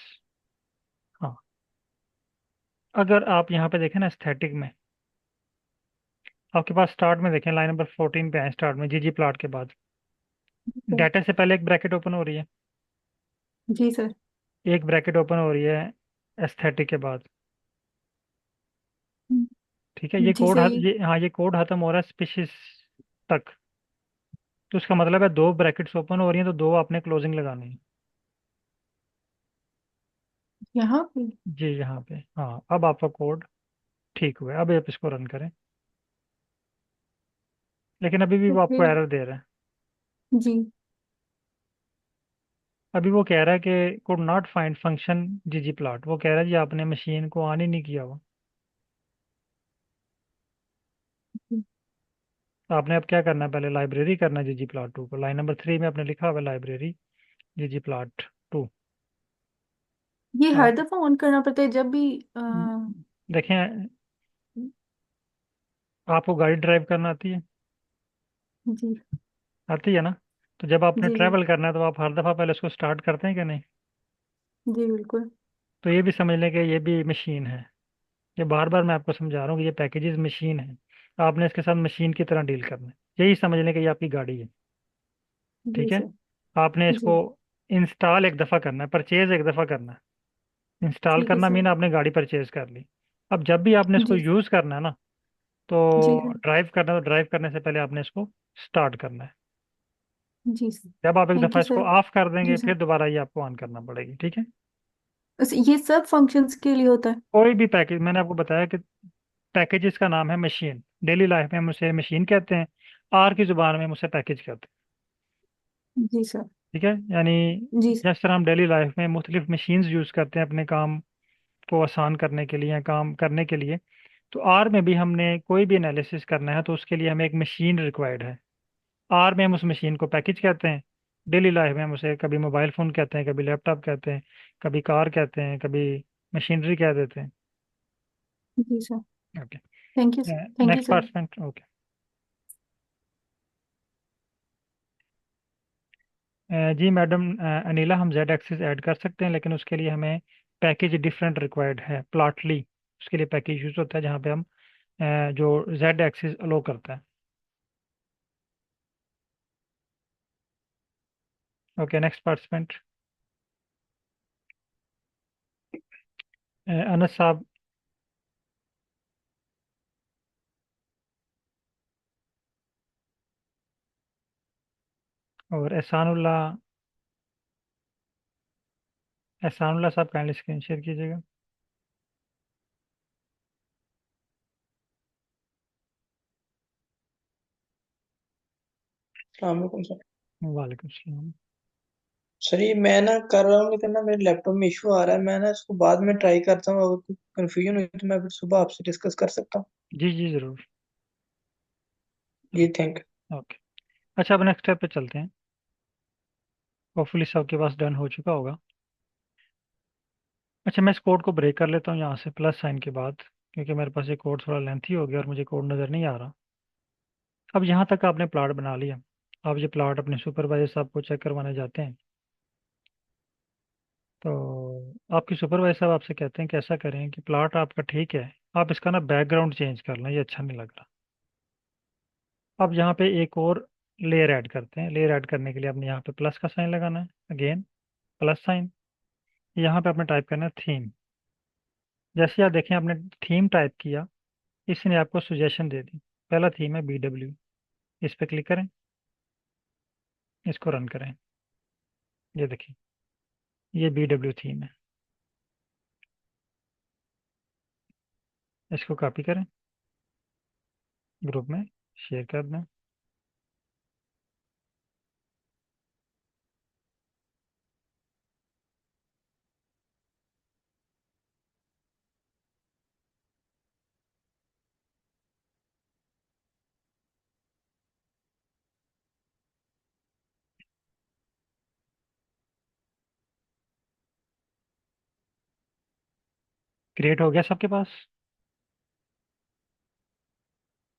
हाँ। अगर आप यहाँ पे देखें ना, स्टैटिक में आपके पास स्टार्ट में देखें, लाइन नंबर 14 पे आए, स्टार्ट में जीजी प्लॉट के बाद सर। डाटा से पहले एक ब्रैकेट ओपन हो रही है, जी सर। एक ब्रैकेट ओपन हो रही है एस्थेटिक के बाद। ठीक है। ये जी कोड सही। ये, हाँ, ये कोड खत्म हो रहा है स्पीशीज तक। तो इसका मतलब है दो ब्रैकेट्स ओपन हो रही हैं, तो दो आपने क्लोजिंग लगानी है। यहाँ पे। जी, यहाँ पे। हाँ, अब आपका कोड ठीक हुआ है। अब आप इसको रन करें, लेकिन अभी भी तो वो आपको फिर एरर दे रहा है। जी। अभी वो कह रहा है कि कुड नॉट फाइंड फंक्शन जीजी प्लॉट। वो कह रहा है जी आपने मशीन को ऑन ही नहीं किया हुआ। तो आपने अब क्या करना है, पहले लाइब्रेरी करना है जीजी प्लॉट 2 को। लाइन नंबर 3 में आपने लिखा हुआ है लाइब्रेरी जीजी प्लॉट 2। ये हर आप दफा ऑन करना पड़ता है जब भी देखें, आपको गाड़ी ड्राइव करना आती है? जी। आती है ना? तो जब आपने जी जी। ट्रैवल करना है तो आप हर दफ़ा पहले उसको स्टार्ट करते हैं कि नहीं? जी बिल्कुल। तो ये भी समझ लें कि ये भी मशीन है। ये बार बार मैं आपको समझा रहा हूँ कि ये पैकेजेस मशीन है। आपने इसके साथ मशीन की तरह डील करना है। यही समझ लें कि ये आपकी गाड़ी है। जी ठीक है। सर। आपने जी। इसको इंस्टॉल एक दफ़ा करना है, परचेज एक दफ़ा करना है। इंस्टॉल ठीक है करना सर। मीन आपने गाड़ी परचेज कर ली। अब जब भी आपने इसको जी। यूज़ करना है ना, जी तो सर। ड्राइव करना है, तो ड्राइव करने से पहले आपने इसको स्टार्ट करना है। जी सर। जब आप एक थैंक दफ़ा यू इसको सर। ऑफ कर जी देंगे, सर। फिर दोबारा ये आपको ऑन करना पड़ेगी। ठीक है। ये सब फंक्शंस के लिए होता है? कोई भी पैकेज, मैंने आपको बताया कि पैकेजेस का नाम है मशीन। डेली लाइफ में हम उसे मशीन कहते हैं, आर की ज़ुबान में हम उसे पैकेज कहते हैं। जी सर। ठीक है। यानी जी। जिस तरह हम डेली लाइफ में मुख्तलिफ मशीन्स यूज़ करते हैं अपने काम को आसान करने के लिए या काम करने के लिए, तो आर में भी हमने कोई भी एनालिसिस करना है तो उसके लिए हमें एक मशीन रिक्वायर्ड है। आर में हम उस मशीन को पैकेज कहते हैं। डेली लाइफ में हम उसे कभी मोबाइल फ़ोन कहते हैं, कभी लैपटॉप कहते हैं, कभी कार कहते हैं, कभी मशीनरी कह देते हैं। जी sir. Okay, thank you. Thank you next sir. Participant. Okay, जी मैडम अनिला, हम जेड एक्सिस ऐड कर सकते हैं, लेकिन उसके लिए हमें पैकेज डिफरेंट रिक्वायर्ड है। प्लाटली उसके लिए पैकेज यूज होता है जहाँ पे हम जो जेड एक्सिस अलो करता है। Okay, next participant. अनस साहब और एहसानुल्लाह साहब काइंडली स्क्रीन शेयर कीजिएगा। सलामकुम सर। वालेकुम सलाम। सर ये मैं ना कर रहा हूँ लेकिन ना मेरे लैपटॉप में इशू आ रहा है। मैं ना इसको बाद में ट्राई करता हूँ, अगर कोई कंफ्यूजन हुई तो मैं फिर सुबह आपसे डिस्कस कर सकता हूँ। जी जी ज़रूर। जी थैंक ओके, अच्छा अब नेक्स्ट स्टेप पे चलते हैं। होपफुली सबके पास डन हो चुका होगा। अच्छा, मैं इस कोड को ब्रेक कर लेता हूँ यहाँ से प्लस साइन के बाद, क्योंकि मेरे पास ये कोड थोड़ा लेंथी हो गया और मुझे कोड नज़र नहीं आ रहा। अब यहाँ तक आपने प्लाट बना लिया। आप ये प्लाट अपने सुपरवाइजर साहब को चेक करवाने जाते हैं, तो आपके सुपरवाइजर साहब आपसे कहते हैं कि ऐसा करें कि प्लाट आपका ठीक है, आप इसका ना बैकग्राउंड चेंज कर लें, ये अच्छा नहीं लग रहा। अब यहाँ पे एक और लेयर ऐड करते हैं। लेयर ऐड करने के लिए आपने यहाँ पे प्लस का साइन लगाना है, अगेन प्लस साइन। यहाँ पे आपने टाइप करना है थीम। जैसे आप देखें आपने थीम टाइप किया, इसने आपको सुजेशन दे दी। पहला थीम है BW, इस पर क्लिक करें, इसको रन करें। ये देखिए, ये BW थीम है। इसको कॉपी करें, ग्रुप में शेयर कर दें। क्रिएट हो गया सबके पास?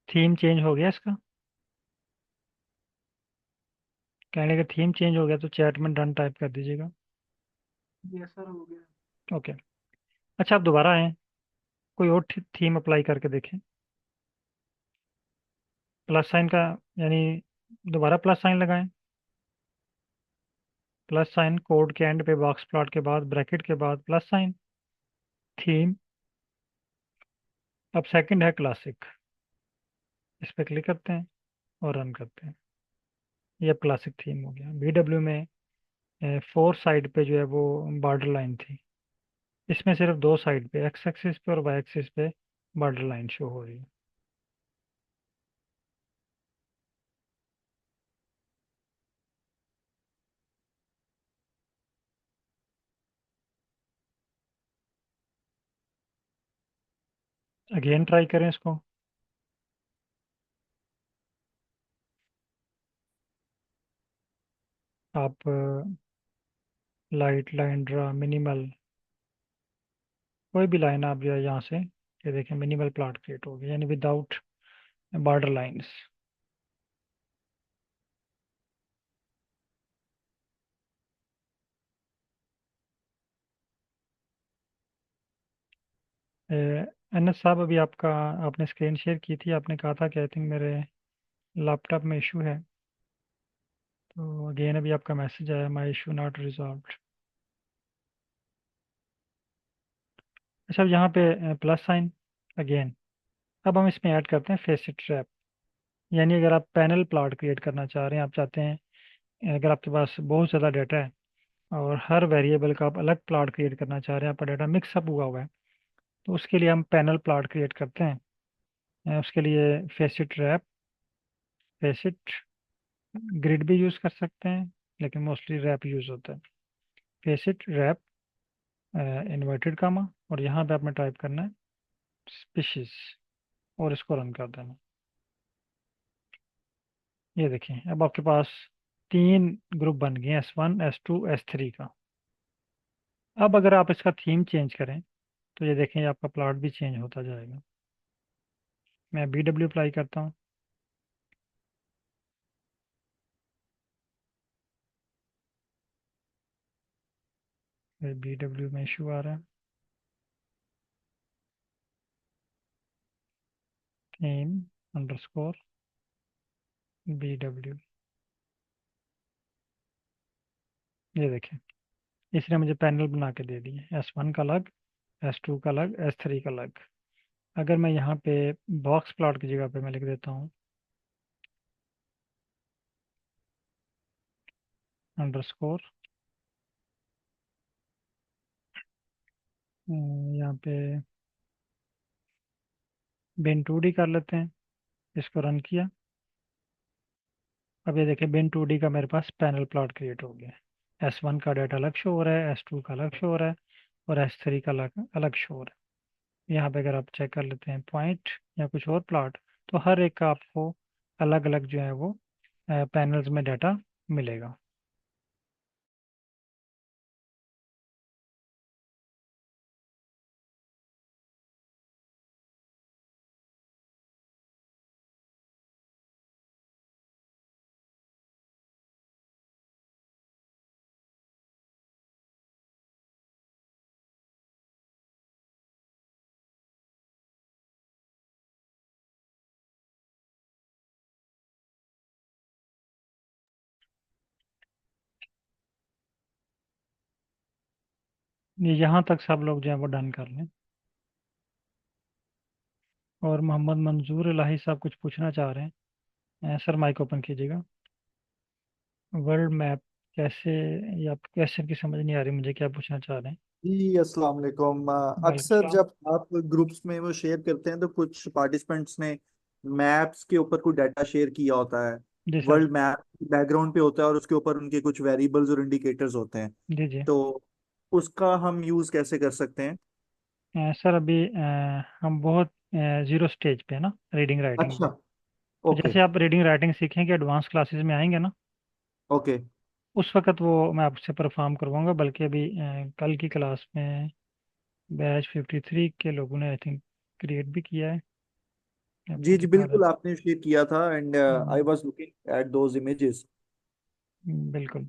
थीम चेंज हो गया इसका? कहने का थीम चेंज हो गया तो चैट में डन टाइप कर दीजिएगा। यस सर, हो गया। ओके, अच्छा आप दोबारा आएँ, कोई और थीम अप्लाई करके देखें। प्लस साइन का, यानी दोबारा प्लस साइन लगाएं। प्लस साइन, कोड के एंड पे बॉक्स प्लॉट के बाद ब्रैकेट के बाद प्लस साइन, थीम। अब सेकंड है क्लासिक, इस पर क्लिक करते हैं और रन करते हैं। ये अब क्लासिक थीम हो गया। BW में 4 साइड पे जो है वो बॉर्डर लाइन थी, इसमें सिर्फ 2 साइड पे, एक्स एक्सिस पे और वाई एक्सिस पे बॉर्डर लाइन शो हो रही है। अगेन ट्राई करें इसको। आप लाइट, लाइन ड्रा, मिनिमल, कोई भी लाइन आप जो है यहाँ से, ये देखें मिनिमल प्लॉट क्रिएट हो गया, यानी विदाउट बॉर्डर लाइंस। अनस साहब, अभी आपका, आपने स्क्रीन शेयर की थी, आपने कहा था कि आई थिंक मेरे लैपटॉप में इशू है। तो अगेन अभी आपका मैसेज आया, माई इशू नॉट रिजॉल्व्ड। अच्छा, अब यहाँ पे प्लस साइन अगेन। अब हम इसमें ऐड करते हैं फेसिट ट्रैप। यानी अगर आप पैनल प्लॉट क्रिएट करना चाह रहे हैं, आप चाहते हैं अगर आपके पास बहुत ज़्यादा डाटा है और हर वेरिएबल का आप अलग प्लॉट क्रिएट करना चाह रहे हैं, आपका डाटा मिक्सअप हुआ है, तो उसके लिए हम पैनल प्लॉट क्रिएट करते हैं। उसके लिए फेसिट रैप, फेसिट ग्रिड भी यूज़ कर सकते हैं, लेकिन मोस्टली रैप यूज़ होता है। फेसिट रैप इन्वर्टेड कामा, और यहाँ पे आपने टाइप करना है स्पीशीज, और इसको रन कर देना। ये देखिए अब आपके पास 3 ग्रुप बन गए, S1 S2 S3 का। अब अगर आप इसका थीम चेंज करें तो ये देखें आपका प्लॉट भी चेंज होता जाएगा। मैं BW अप्लाई करता हूँ। BW में इशू आ रहा है। थीम अंडरस्कोर BW, ये देखें इसने मुझे पैनल बना के दे दिए, S1 का अलग, S2 का अलग, S3 का अलग। अगर मैं यहाँ पे बॉक्स प्लॉट की जगह पे मैं लिख देता हूँ अंडरस्कोर, यहाँ पे bin2d कर लेते हैं, इसको रन किया। अब ये देखिए bin2d का मेरे पास पैनल प्लॉट क्रिएट हो गया। S1 का डाटा अलग शो हो रहा है, S2 का अलग शो हो रहा है, और S3 का अलग अलग शो हो रहा है। यहाँ पे अगर आप चेक कर लेते हैं पॉइंट या कुछ और प्लॉट, तो हर एक का आपको अलग अलग जो है वो पैनल्स में डाटा मिलेगा। ये यहाँ तक सब लोग जो है वो डन कर लें। और मोहम्मद मंजूर इलाही साहब कुछ पूछना चाह रहे हैं। सर माइक ओपन कीजिएगा। वर्ल्ड मैप कैसे, ये आप क्वेश्चन की समझ नहीं आ रही मुझे, क्या पूछना चाह रहे हैं? जी अस्सलाम वालेकुम। वालेकुम अक्सर सलाम। जब आप ग्रुप्स में वो शेयर करते हैं तो कुछ पार्टिसिपेंट्स ने मैप्स के ऊपर कोई डाटा शेयर किया होता है। जी सर। वर्ल्ड मैप बैकग्राउंड पे होता है और उसके ऊपर उनके कुछ वेरिएबल्स और इंडिकेटर्स होते हैं। जी जी। तो उसका हम यूज कैसे कर सकते हैं? सर अभी हम बहुत जीरो स्टेज पे है ना रीडिंग राइटिंग अच्छा। में। तो ओके। जैसे आप रीडिंग राइटिंग सीखेंगे एडवांस क्लासेस में आएंगे ना, ओके। उस वक्त वो मैं आपसे परफॉर्म करवाऊंगा। बल्कि अभी कल की क्लास में बैच 53 के लोगों ने आई थिंक क्रिएट भी किया है, आपको जी जी दिखा बिल्कुल, देता आपने शेयर किया था एंड आई हूँ। Was looking at those images. बिल्कुल।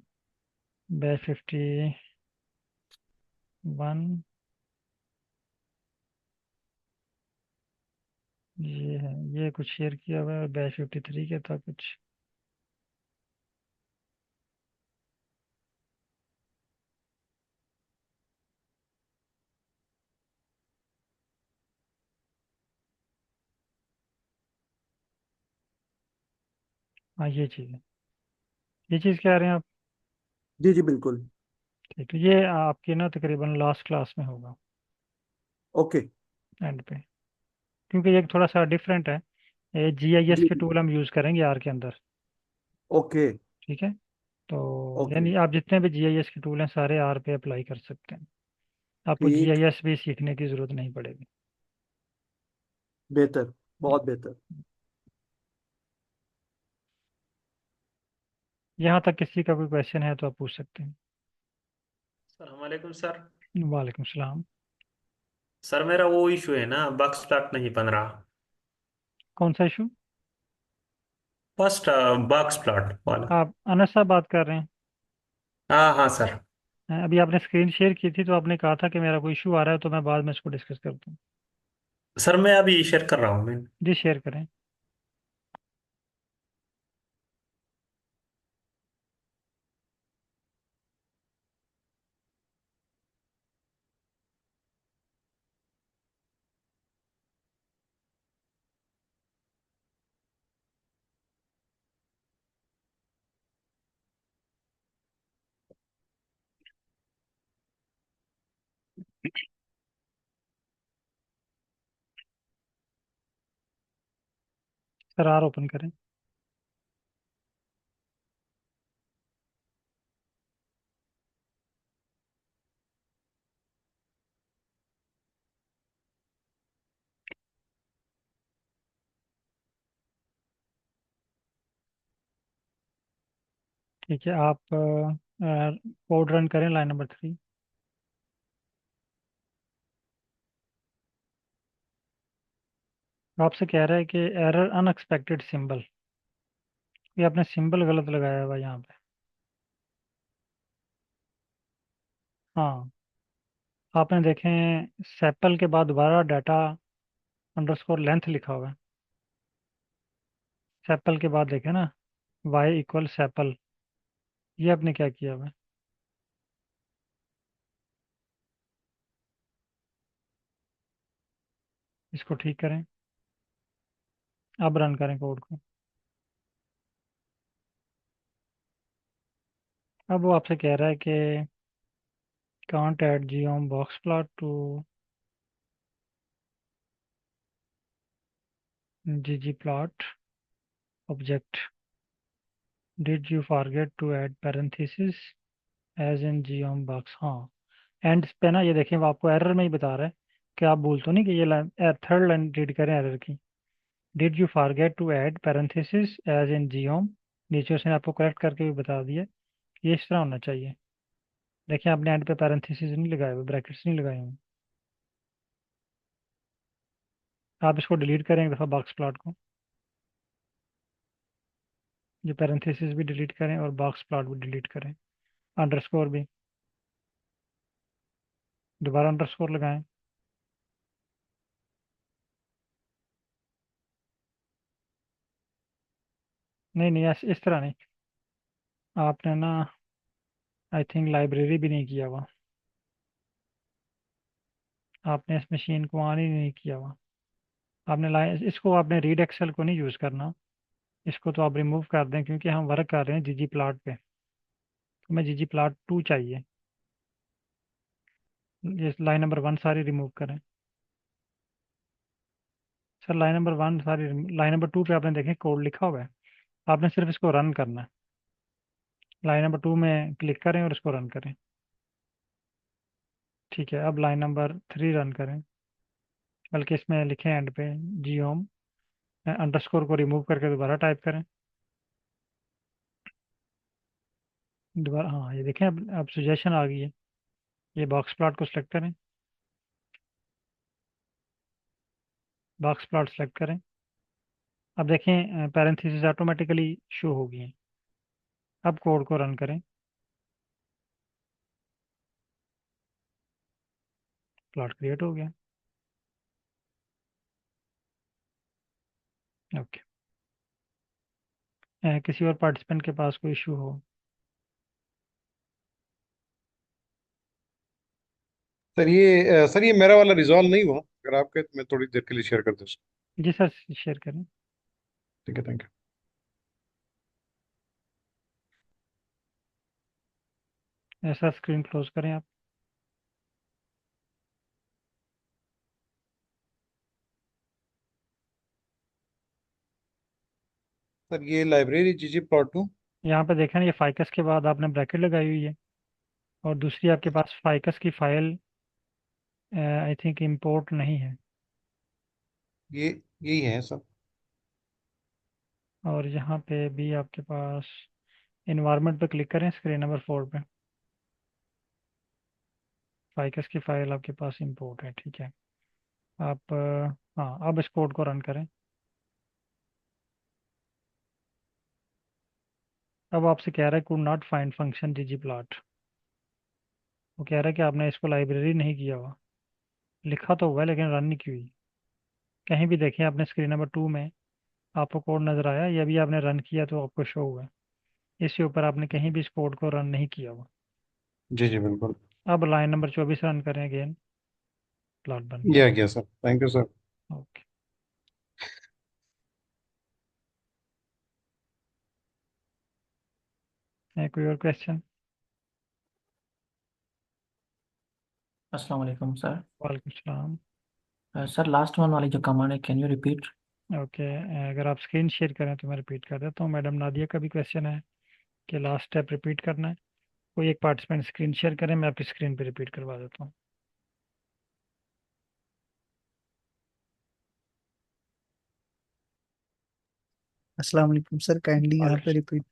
बैच 51, ये है, ये कुछ शेयर किया हुआ है। बैच 53 के था कुछ। हाँ ये चीज़ है, ये चीज़ कह रहे हैं आप? जी जी बिल्कुल। ठीक है, ये आपकी ना तकरीबन लास्ट क्लास में होगा, ओके। एंड पे। क्योंकि ये थोड़ा सा डिफरेंट है, ये GIS जी के जी। टूल हम यूज़ करेंगे आर के अंदर। ओके। ठीक है, तो ओके। यानी आप जितने भी GIS के टूल हैं सारे आर पे अप्लाई कर सकते हैं। आपको ठीक। GIS भी सीखने की ज़रूरत नहीं पड़ेगी। बेहतर। बहुत बेहतर। यहाँ तक किसी का कोई क्वेश्चन है तो आप पूछ सकते हैं। सलाम वालेकुम सर। वालेकुम सलाम। सर मेरा वो इशू है ना, बक्स प्लॉट नहीं बन रहा। कौन सा इशू? फर्स्ट बक्स प्लॉट वाला। आप अनस साहब बात कर रहे हैं? हाँ हाँ सर। अभी आपने स्क्रीन शेयर की थी तो आपने कहा था कि मेरा कोई इशू आ रहा है, तो मैं बाद में इसको डिस्कस करता हूँ। सर मैं अभी शेयर कर रहा हूँ मैं। जी शेयर करें। सर आर ओपन करें। ठीक है, आप कोड रन करें लाइन नंबर 3। आपसे कह रहा है कि एरर अनएक्सपेक्टेड सिंबल, ये आपने सिंबल गलत लगाया हुआ यहाँ पे। हाँ, आपने देखें सेपल के बाद दोबारा डाटा अंडरस्कोर लेंथ लिखा हुआ है। सेपल के बाद देखें ना, वाई इक्वल सेपल, ये आपने क्या किया हुआ है? इसको ठीक करें, अब रन करें कोड को। अब वो आपसे कह रहा है कि can't add geom box plot to ggplot object, did you forget to add parenthesis as in geom box. हाँ, एंड पे ना ये देखें, वो आपको एरर में ही बता रहा है कि आप भूल तो नहीं कि ये लाइन, थर्ड लाइन रीड करें एरर की। Did you forget to add parenthesis as in geom, नीचे उसने आपको करेक्ट करके भी बता दिया, ये इस तरह होना चाहिए। देखिए आपने एंड पे पैरेंथेसिस नहीं लगाए हुए, ब्रैकेट्स नहीं लगाए हुए। आप इसको डिलीट करें एक दफ़ा बॉक्स प्लॉट को, ये पैरेंथेसिस भी डिलीट करें और बॉक्स प्लॉट भी डिलीट करें, अंडरस्कोर भी, दोबारा अंडरस्कोर लगाएं। नहीं नहीं, इस तरह नहीं, आपने ना आई थिंक लाइब्रेरी भी नहीं किया हुआ, आपने इस मशीन को ऑन ही नहीं किया हुआ। आपने इसको आपने रीड एक्सेल को नहीं यूज़ करना, इसको तो आप रिमूव कर दें क्योंकि हम वर्क कर रहे हैं जीजी प्लॉट पे, हमें जीजी प्लॉट 2 चाहिए। ये लाइन नंबर 1 सारी रिमूव करें। सर लाइन नंबर 1 सारी, लाइन नंबर 2 पे आपने देखें कोड लिखा हुआ है, आपने सिर्फ इसको रन करना है। लाइन नंबर 2 में क्लिक करें और इसको रन करें। ठीक है, अब लाइन नंबर 3 रन करें, बल्कि इसमें लिखें एंड पे geom, अंडरस्कोर को रिमूव करके दोबारा टाइप करें। दोबारा, हाँ ये देखें, अब सजेशन आ गई है, ये बॉक्स प्लॉट को सिलेक्ट करें, बॉक्स प्लॉट सेलेक्ट करें। अब देखें पैरेंथेसिस ऑटोमेटिकली शो हो गई हैं। अब कोड को रन करें, प्लॉट क्रिएट हो गया। ओके, किसी और पार्टिसिपेंट के पास कोई इशू हो? सर ये मेरा वाला रिजॉल्व नहीं हुआ, अगर आपके तो मैं थोड़ी देर के लिए शेयर कर दूँ। जी सर, शेयर करें। ठीक है, थैंक यू। ऐसा स्क्रीन क्लोज करें आप। सर ये लाइब्रेरी जीजी प्लॉट टू। यहाँ पे देखें ना, ये फाइकस के बाद आपने ब्रैकेट लगाई हुई है, और दूसरी आपके पास फाइकस की फाइल आई थिंक इंपोर्ट नहीं है। ये यही है सर। और यहाँ पे भी आपके पास इन्वायरमेंट पे क्लिक करें, स्क्रीन नंबर 4 पे, फाइकस की फाइल आपके पास इंपोर्ट है। ठीक है, आप हाँ, अब इस कोड को रन करें। अब आपसे कह रहा है कुड नॉट फाइंड फंक्शन जीजी प्लॉट, वो कह रहा है कि आपने इसको लाइब्रेरी नहीं किया हुआ, लिखा तो हुआ है लेकिन रन नहीं की हुई। कहीं भी देखें आपने स्क्रीन नंबर 2 में आपको कोड नज़र आया, या भी आपने रन किया तो आपको शो हुआ है, इसके ऊपर आपने कहीं भी इस कोड को रन नहीं किया हुआ। जी जी बिल्कुल। अब लाइन नंबर 24 रन करें अगेन, प्लॉट बन गया। ये आ गया sir, thank you sir. Okay, है कोई और क्वेश्चन? अस्सलाम वालेकुम सर। वालेकुम सलाम। सर लास्ट वन वाली जो कमांड है, कैन यू रिपीट? ओके, अगर आप स्क्रीन शेयर करें तो मैं रिपीट कर देता हूँ। मैडम नादिया का भी क्वेश्चन है कि लास्ट स्टेप रिपीट करना है। कोई एक पार्टिसिपेंट स्क्रीन शेयर करें, मैं आपकी स्क्रीन पे रिपीट करवा देता हूँ। अस्सलाम वालेकुम सर, काइंडली यहाँ पे वालेकुम। रिपीट।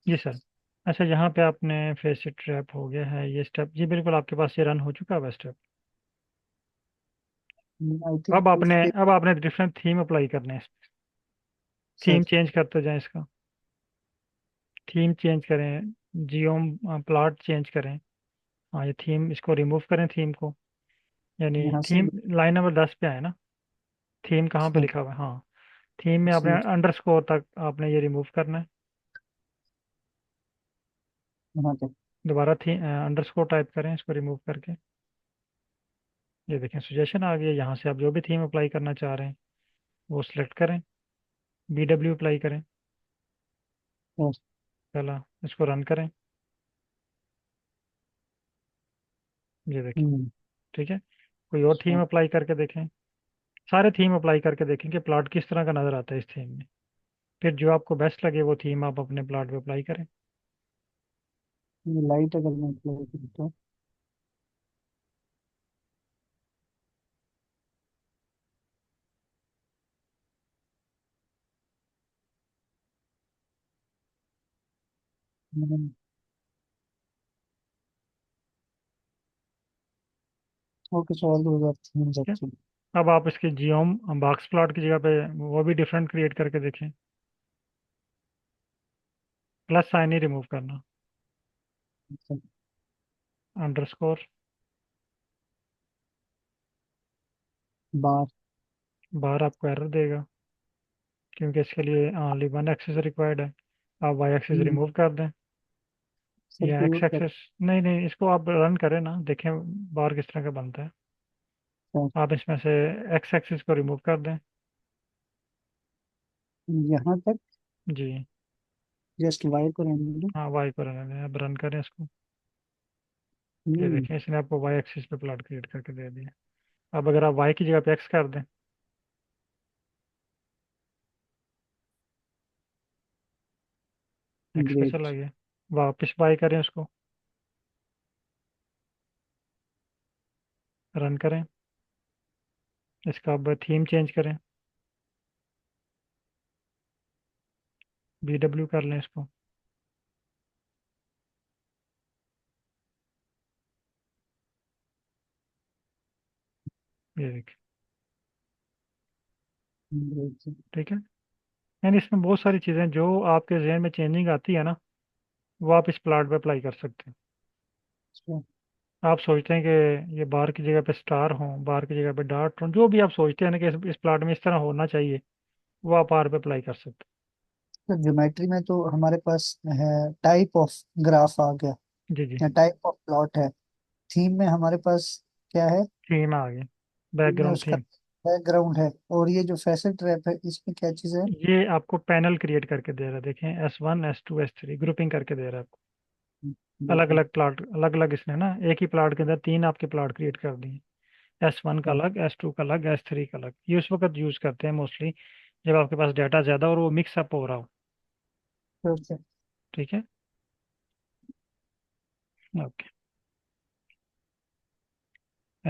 जी सर। अच्छा, यहाँ पे आपने फेस ट्रैप हो गया है, ये स्टेप जी बिल्कुल आपके पास ये रन हो चुका है स्टेप। आई थिंक इसके अब आपने डिफरेंट थीम अप्लाई करने हैं। Theme sir. चेंज करते जाएं इसका। थीम चेंज करें, जियोम प्लॉट चेंज करें। हाँ, ये थीम, इसको रिमूव करें थीम को। यानी यहाँ से थीम लाइन नंबर 10 पे है ना। थीम कहाँ पे सर लिखा हुआ है? हाँ, थीम में आपने जी अंडरस्कोर तक आपने ये रिमूव करना है। यहाँ पे दोबारा थी अंडरस्कोर टाइप करें इसको रिमूव करके। ये देखें सजेशन आ गया। यहाँ से आप जो भी थीम अप्लाई करना चाह रहे हैं वो सिलेक्ट करें, BW अप्लाई करें। सर। पहला इसको रन करें। ये देखें, हम्म ठीक है। कोई और थीम अप्लाई करके देखें। सारे थीम अप्लाई करके देखें कि प्लॉट किस तरह का नज़र आता है इस थीम में। फिर जो आपको बेस्ट लगे वो थीम आप अपने प्लॉट पे अप्लाई करें। ये लाइट अगर मैं अप्लाई करूँ तो ओके सॉल्व हो जाती है ठीक है। एक्चुअली। अब आप इसके जियोम बॉक्स प्लॉट की जगह पे वो भी डिफरेंट क्रिएट करके देखें। प्लस साइन ही रिमूव करना। अंडरस्कोर बार बाहर आपको एरर देगा क्योंकि इसके लिए ओनली वन एक्सेस रिक्वायर्ड है। आप वाई एक्सेस हम्म, रिमूव कर दें सर या कोई एक्स और एक्सेस। नहीं नहीं, इसको आप रन करें ना, देखें बार किस तरह का बनता है। सर आप इसमें से एक्स एक्सेस को रिमूव कर दें। यहाँ तक जी जस्ट वाई को रहने दो। हाँ, वाई को रहने दें। अब रन करें इसको। ये हम्म देखें इसने आपको वाई एक्सिस पे प्लॉट क्रिएट करके दे दिया। अब अगर आप वाई की जगह पे एक्स कर दें, एक्स पे चला ग्रेट। गया। वापस वाई करें उसको, रन करें। इसका अब थीम चेंज करें, BW कर लें इसको। ये देखिए, ग्रेट ठीक है। यानी इसमें बहुत सारी चीज़ें जो आपके जहन में चेंजिंग आती है ना, वो आप इस प्लॉट पे अप्लाई कर सकते हैं। सर। आप सोचते हैं कि ये बार की जगह पे स्टार हो, बार की जगह पे डॉट हो, जो भी आप सोचते हैं ना कि इस प्लॉट में इस तरह होना चाहिए, वो आप आर पे अप्लाई कर सकते तो ज्योमेट्री में तो हमारे पास है टाइप ऑफ ग्राफ आ गया हैं। जी जी। या टाइप ऑफ प्लॉट है। थीम में हमारे पास क्या है? थीम आ गई, थीम में बैकग्राउंड उसका थीम। बैकग्राउंड है। और ये जो फैसेट ट्रैप है इसमें क्या चीज़ है? ये आपको पैनल क्रिएट करके दे रहा है। देखें S1 S2 S3 ग्रुपिंग करके दे रहा है आपको। अलग बिल्कुल। अलग प्लॉट, अलग अलग इसने ना एक ही प्लॉट के अंदर तीन आपके प्लॉट क्रिएट कर दिए। S1 का हाँ, अलग, S2 का अलग, S3 का अलग। ये उस वक्त यूज़ करते हैं मोस्टली जब आपके पास डाटा ज़्यादा और वो मिक्सअप हो रहा हो। ठीक है। ठीक है, ओके।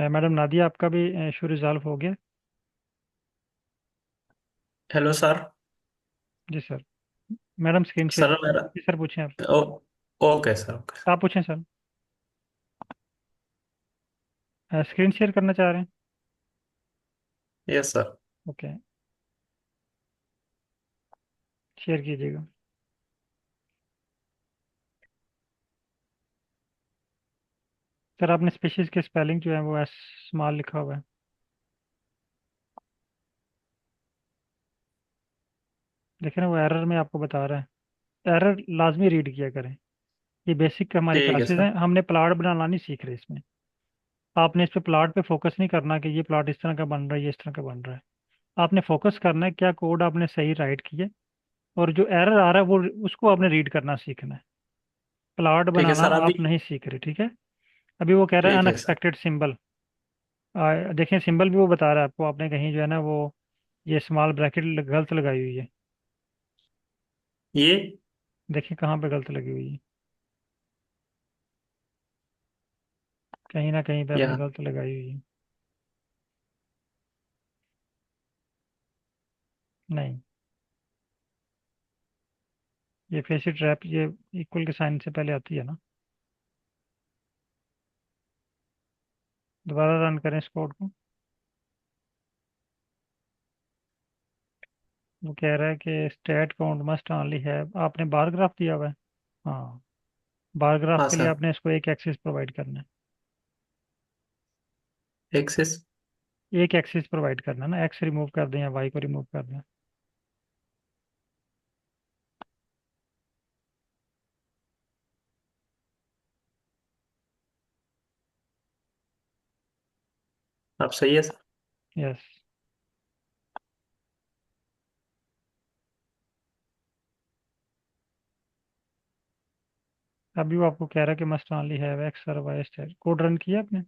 मैडम नादिया, आपका भी इशू रिजॉल्व हो गया? Hello sir. जी sir. Madam screen share sir करें। मेरा जी सर, पूछें आप। Oh, okay sir, okay. आप पूछें सर। स्क्रीन शेयर करना चाह रहे हैं? Yes sir. ओके, शेयर कीजिएगा। सर आपने स्पीशीज के स्पेलिंग जो है वो एस स्मॉल लिखा हुआ है। देखिए ना, वो एरर में आपको बता रहा है। एरर लाजमी रीड किया करें। ये बेसिक हमारी ठीक है क्लासेस सर। हैं, हमने प्लॉट बनाना नहीं सीख रहे इसमें। आपने इस पे प्लॉट पे फोकस नहीं करना कि ये प्लॉट इस तरह का बन रहा है, ये इस तरह का बन रहा है। आपने फोकस करना है क्या कोड आपने सही राइट किया, और जो एरर आ रहा है वो उसको आपने रीड करना सीखना है। प्लॉट ठीक है बनाना सर अभी। आप नहीं सीख रहे, ठीक है। अभी वो कह रहा है ठीक है सर। Unexpected symbol. देखिए सिंबल भी वो बता रहा है आपको, आपने कहीं जो है ना वो ये स्मॉल ब्रैकेट गलत लगाई हुई है। ये देखिए कहाँ पे गलत लगी हुई है। कहीं ना कहीं पे आपने यहाँ गलत लगाई हुई है। नहीं, ये फेसी ट्रैप, ये इक्वल के साइन से पहले आती है ना। दोबारा रन करें इस कोड को। वो कह रहा है कि स्टेट काउंट मस्ट ओनली है, आपने बार ग्राफ दिया हुआ है। हाँ, बार ग्राफ हाँ के लिए सर। आपने इसको एक एक्सिस प्रोवाइड करना एक्सेस। है, एक एक्सिस प्रोवाइड करना है ना, एक्स रिमूव कर दें या वाई को रिमूव कर दें। आप सही है सर। यस। अभी वो आपको कह रहा है कि मस्ट ओनली है एक्स और वाई स्टेट। कोड रन किया आपने?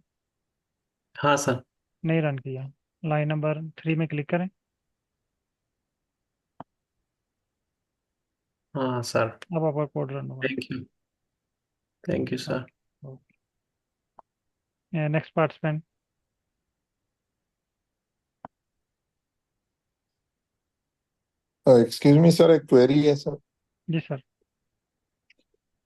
हाँ सर। नहीं रन किया। लाइन नंबर 3 में क्लिक करें। हाँ सर। अब आपका कोड रन होगा। Thank you sir. Next participant. Excuse me sir, एक क्वेरी है सर। जी सर।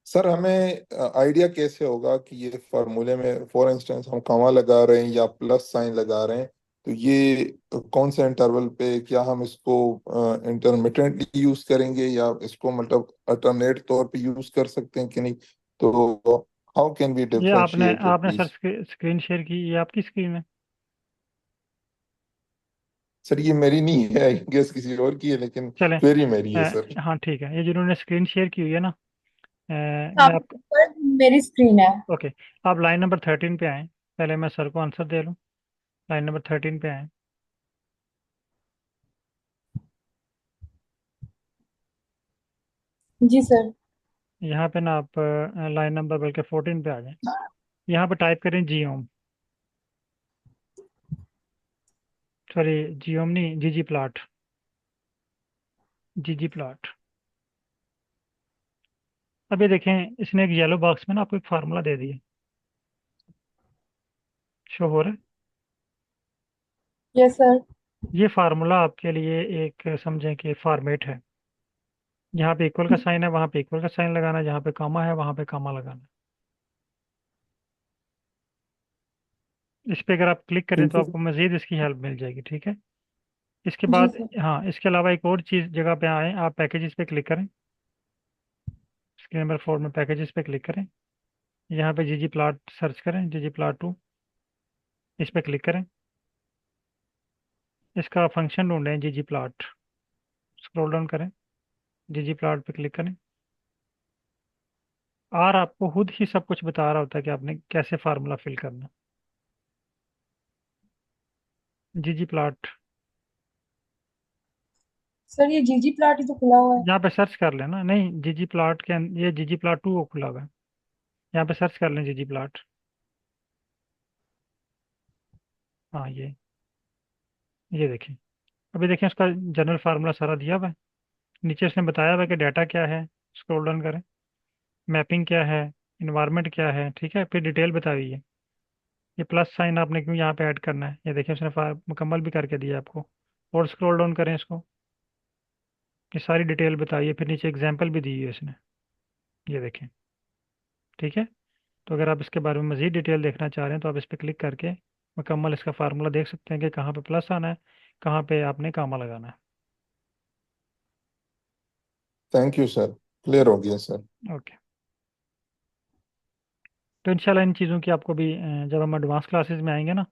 सर हमें आइडिया कैसे होगा कि ये फार्मूले में फॉर इंस्टेंस हम कॉमा लगा रहे हैं या प्लस साइन लगा रहे हैं, तो ये कौन से इंटरवल पे, क्या हम इसको इंटरमिटेंटली यूज करेंगे या इसको मतलब अल्टरनेट तौर पे यूज कर सकते हैं कि नहीं? तो हाउ कैन वी ये आपने डिफरेंशिएट इट आपने सर प्लीज? स्क्रीन शेयर की, ये आपकी स्क्रीन है? सर ये मेरी नहीं है, आई गेस किसी और की है, लेकिन चलें। क्वेरी मेरी है सर। हाँ ठीक है, ये जिन्होंने स्क्रीन शेयर की हुई है ना, हाँ मैं आप पर मेरी स्क्रीन है। ओके, आप लाइन नंबर 13 पे आए। पहले मैं सर को आंसर दे लूँ। लाइन नंबर 13 पे आए। जी सर। यहाँ पे ना आप लाइन नंबर बल्कि 14 पे आ जाए। यहाँ पे टाइप करें जीओम, सॉरी जीओम नहीं, जीजी प्लॉट। जीजी प्लॉट। अब ये देखें, इसने एक येलो बॉक्स में ना आपको एक फार्मूला दे दिया। शो हो रहा है? Yes sir. ये फार्मूला आपके लिए एक समझें कि फॉर्मेट है। यहाँ पे इक्वल का साइन है, वहाँ पे इक्वल का साइन लगाना है, जहाँ पे कामा है वहाँ पे कामा लगाना है। इस पे अगर आप क्लिक करें तो ठीक है आपको मज़ीद इसकी हेल्प मिल जाएगी, ठीक है। इसके जी बाद सर। हाँ, इसके अलावा एक और चीज़ जगह पे आए, आप पैकेजेस पे क्लिक करें। स्क्रीन नंबर 4 में पैकेजेस पे क्लिक करें। यहाँ पे जीजी प्लॉट सर्च करें, जीजी प्लॉट 2। इस पे क्लिक करें। इसका फंक्शन ढूंढें, जीजी प्लॉट। स्क्रॉल डाउन करें, जीजी प्लॉट पे क्लिक करें। और आपको खुद ही सब कुछ बता रहा होता है कि आपने कैसे फार्मूला फिल करना। जीजी प्लॉट। सर ये जीजी प्लॉट ही तो खुला हुआ है। यहाँ पे सर्च कर लेना, नहीं जीजी प्लॉट के ये जीजी प्लॉट 2 खुला हुआ है। यहाँ पे सर्च कर लें जीजी प्लॉट। हाँ ये देखें। अभी देखें, उसका जनरल फार्मूला सारा दिया हुआ है। नीचे उसने बताया हुआ है कि डाटा क्या है। स्क्रॉल डाउन करें। मैपिंग क्या है, इन्वायरमेंट क्या है, ठीक है, फिर डिटेल बताई हुई है। ये प्लस साइन आपने क्यों यहाँ पे ऐड करना है, ये देखिए उसने मुकम्मल भी करके दिया आपको। और स्क्रॉल डाउन करें इसको। ये सारी डिटेल बताइए, फिर नीचे एग्जाम्पल भी दी है इसने। ये देखें, ठीक है। तो अगर आप इसके बारे में मज़ीद डिटेल देखना चाह रहे हैं तो आप इस पर क्लिक करके मुकम्मल इसका फार्मूला देख सकते हैं कि कहाँ पे प्लस आना है, कहाँ पे आपने कामा लगाना थैंक यू सर, क्लियर हो गया सर। है। ओके। तो इंशाल्लाह इन चीज़ों की आपको भी जब हम एडवांस क्लासेस में आएंगे ना,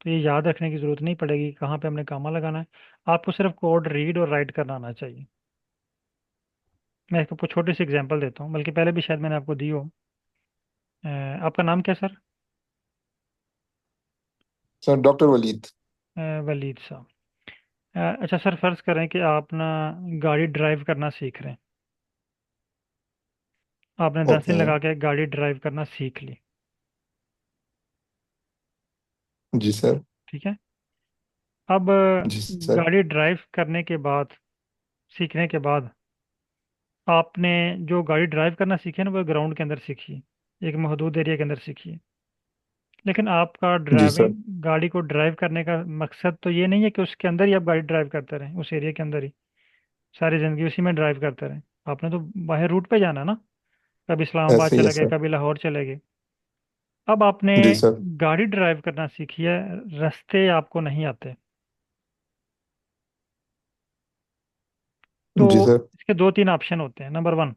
तो ये याद रखने की ज़रूरत नहीं पड़ेगी कि कहाँ पे हमने कामा लगाना है। आपको सिर्फ कोड रीड और राइट करना आना चाहिए। मैं आपको छोटी सी एग्जांपल देता हूँ, बल्कि पहले भी शायद मैंने आपको दी हो। आपका नाम क्या सर? Sir doctor Waleed. वलीद साहब। अच्छा सर, फर्ज करें कि आप ना गाड़ी ड्राइव करना सीख रहे हैं। आपने 10 दिन ओके। लगा के गाड़ी ड्राइव करना सीख ली, जी सर। ठीक है। अब जी सर। गाड़ी ड्राइव करने के बाद, सीखने के बाद, आपने जो गाड़ी ड्राइव करना सीखी है ना, वो ग्राउंड के अंदर सीखी है, एक महदूद एरिया के अंदर सीखी है। लेकिन आपका जी सर। ड्राइविंग, गाड़ी को ड्राइव करने का मकसद तो ये नहीं है कि उसके अंदर ही आप गाड़ी ड्राइव करते रहें, उस एरिया के अंदर ही सारी ज़िंदगी उसी में ड्राइव करते रहें। आपने तो बाहर रूट पे जाना है ना, कभी इस्लामाबाद ऐसे ही है चले गए, सर। कभी लाहौर चले गए। अब आपने जी सर। गाड़ी ड्राइव करना सीखी है, रास्ते आपको नहीं आते, तो जी सर। इसके दो तीन ऑप्शन होते हैं। नंबर वन,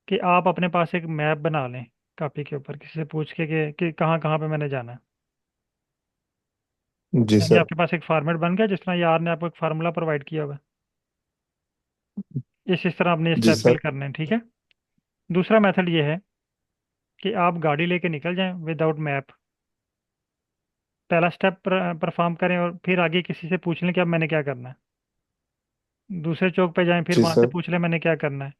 कि आप अपने पास एक मैप बना लें कॉपी के ऊपर, किसी से पूछ के कि कहाँ कहाँ पे मैंने जाना है। जी यानी सर। आपके पास एक फॉर्मेट बन गया, जिस तरह यार ने आपको एक फार्मूला प्रोवाइड किया हुआ है, इस तरह आपने जी स्टेप फिल सर। करने हैं, ठीक है। दूसरा मेथड ये है कि आप गाड़ी लेके निकल जाएं विदाउट मैप, पहला स्टेप परफॉर्म करें और फिर आगे किसी से पूछ लें कि अब मैंने क्या करना है। दूसरे चौक पे जाएं, फिर जी वहां से सर। पूछ लें मैंने क्या करना है।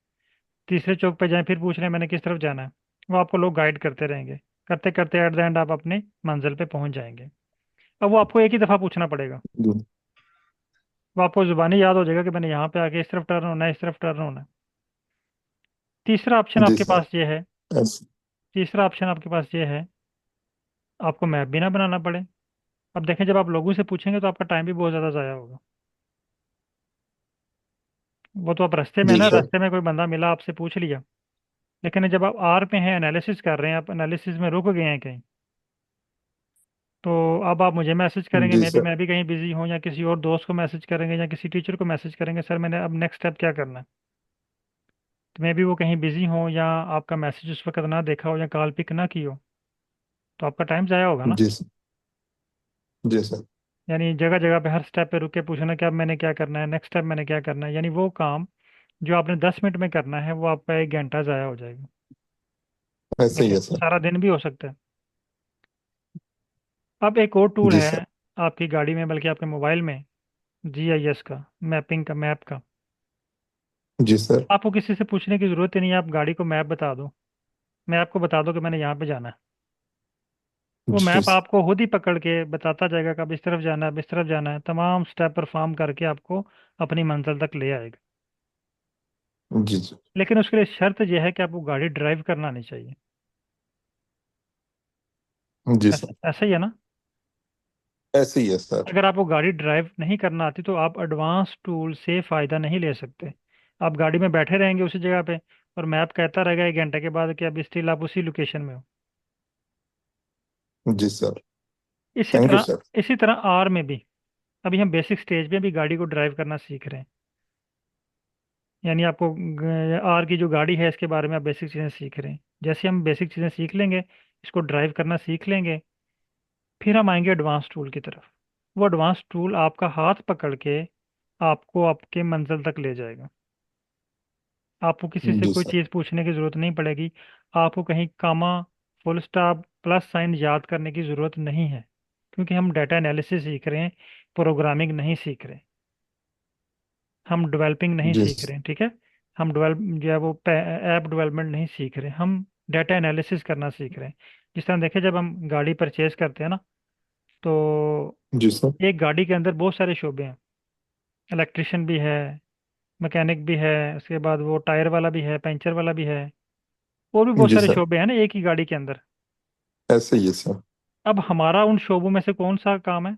तीसरे चौक पे जाएं, फिर पूछ लें मैंने किस तरफ जाना है। वो आपको लोग गाइड करते रहेंगे, करते करते एट द एंड आप अपनी मंजिल पे पहुंच जाएंगे। अब वो आपको एक ही दफ़ा पूछना पड़ेगा, जी वो आपको जुबानी याद हो जाएगा कि मैंने यहाँ पे आके इस तरफ टर्न होना है, इस तरफ टर्न होना है। तीसरा ऑप्शन जी आपके सर। पास ये है, ऐसे। तीसरा ऑप्शन आपके पास ये है, आपको मैप भी ना बनाना पड़े। अब देखें, जब आप लोगों से पूछेंगे तो आपका टाइम भी बहुत ज़्यादा ज़ाया होगा। वो तो आप रास्ते में जी ना, सर। रास्ते में कोई बंदा मिला, आपसे पूछ लिया। लेकिन जब आप आर पे हैं, एनालिसिस कर रहे हैं, आप एनालिसिस में रुक गए हैं कहीं, तो अब आप मुझे मैसेज करेंगे, जी सर। मैं भी कहीं बिजी हूँ, या किसी और दोस्त को मैसेज करेंगे, या किसी टीचर को मैसेज करेंगे, सर मैंने अब नेक्स्ट स्टेप क्या करना है। तो मैं भी वो कहीं बिजी हूँ, या आपका मैसेज उस वक्त ना देखा हो, या कॉल पिक ना की हो, तो आपका टाइम ज़ाया होगा ना। जी सर। जी सर। यानी जगह जगह पे हर स्टेप पे रुक के पूछना कि अब मैंने क्या करना है, नेक्स्ट स्टेप मैंने क्या करना है, यानी वो काम जो आपने 10 मिनट में करना है वो आपका 1 घंटा ज़ाया हो जाएगा, ऐसे ही बल्कि है सर। सारा दिन भी हो सकता है। अब एक और टूल जी है सर। आपकी गाड़ी में, बल्कि आपके मोबाइल में, जीआईएस का, मैपिंग का, मैप का। जी सर। आपको किसी से पूछने की ज़रूरत ही नहीं है, आप गाड़ी को मैप बता दो, मैप को बता दो कि मैंने यहाँ पे जाना है। वो जी मैप सर। आपको खुद ही पकड़ के बताता जाएगा कि अब इस तरफ जाना है, अब इस तरफ जाना है, तमाम स्टेप परफॉर्म करके आपको अपनी मंजिल तक ले आएगा। जी जी। लेकिन उसके लिए शर्त यह है कि आपको गाड़ी ड्राइव करना नहीं चाहिए। जी ऐसा सर। ऐसा ही है ना। ऐसे ही है सर। अगर आपको गाड़ी ड्राइव नहीं करना आती तो आप एडवांस टूल से फ़ायदा नहीं ले सकते। आप गाड़ी में बैठे रहेंगे उसी जगह पे, और मैप कहता रहेगा 1 घंटे के बाद कि अब स्टिल आप उसी लोकेशन में हो। जी सर। इसी थैंक यू तरह सर। इसी तरह आर में भी, अभी हम बेसिक स्टेज में भी गाड़ी को ड्राइव करना सीख रहे हैं। यानी आपको आर की जो गाड़ी है इसके बारे में आप बेसिक चीज़ें सीख रहे हैं। जैसे हम बेसिक चीज़ें सीख लेंगे, इसको ड्राइव करना सीख लेंगे, फिर हम आएंगे एडवांस टूल की तरफ। वो एडवांस टूल आपका हाथ पकड़ के आपको आपके मंजिल तक ले जाएगा। आपको किसी से जी कोई सर। चीज़ पूछने की ज़रूरत नहीं पड़ेगी। आपको कहीं कामा, फुल स्टॉप, प्लस साइन याद करने की ज़रूरत नहीं है, क्योंकि हम डाटा एनालिसिस सीख रहे हैं, प्रोग्रामिंग नहीं सीख रहे, हम डेवलपिंग नहीं जी सीख सर। रहे हैं, ठीक है। हम डेवलप जो है वो ऐप डेवलपमेंट नहीं सीख रहे, हम डाटा एनालिसिस करना सीख रहे हैं। जिस तरह देखिए, जब हम गाड़ी परचेज करते हैं ना, तो जी सर। एक गाड़ी के अंदर बहुत सारे शोबे हैं। इलेक्ट्रिशियन भी है, मैकेनिक भी है, उसके बाद वो टायर वाला भी है, पंचर वाला भी है, और भी बहुत जी सारे सर। शोबे हैं ना एक ही गाड़ी के अंदर। ऐसे ही है सर। अब हमारा उन शोबों में से कौन सा काम है?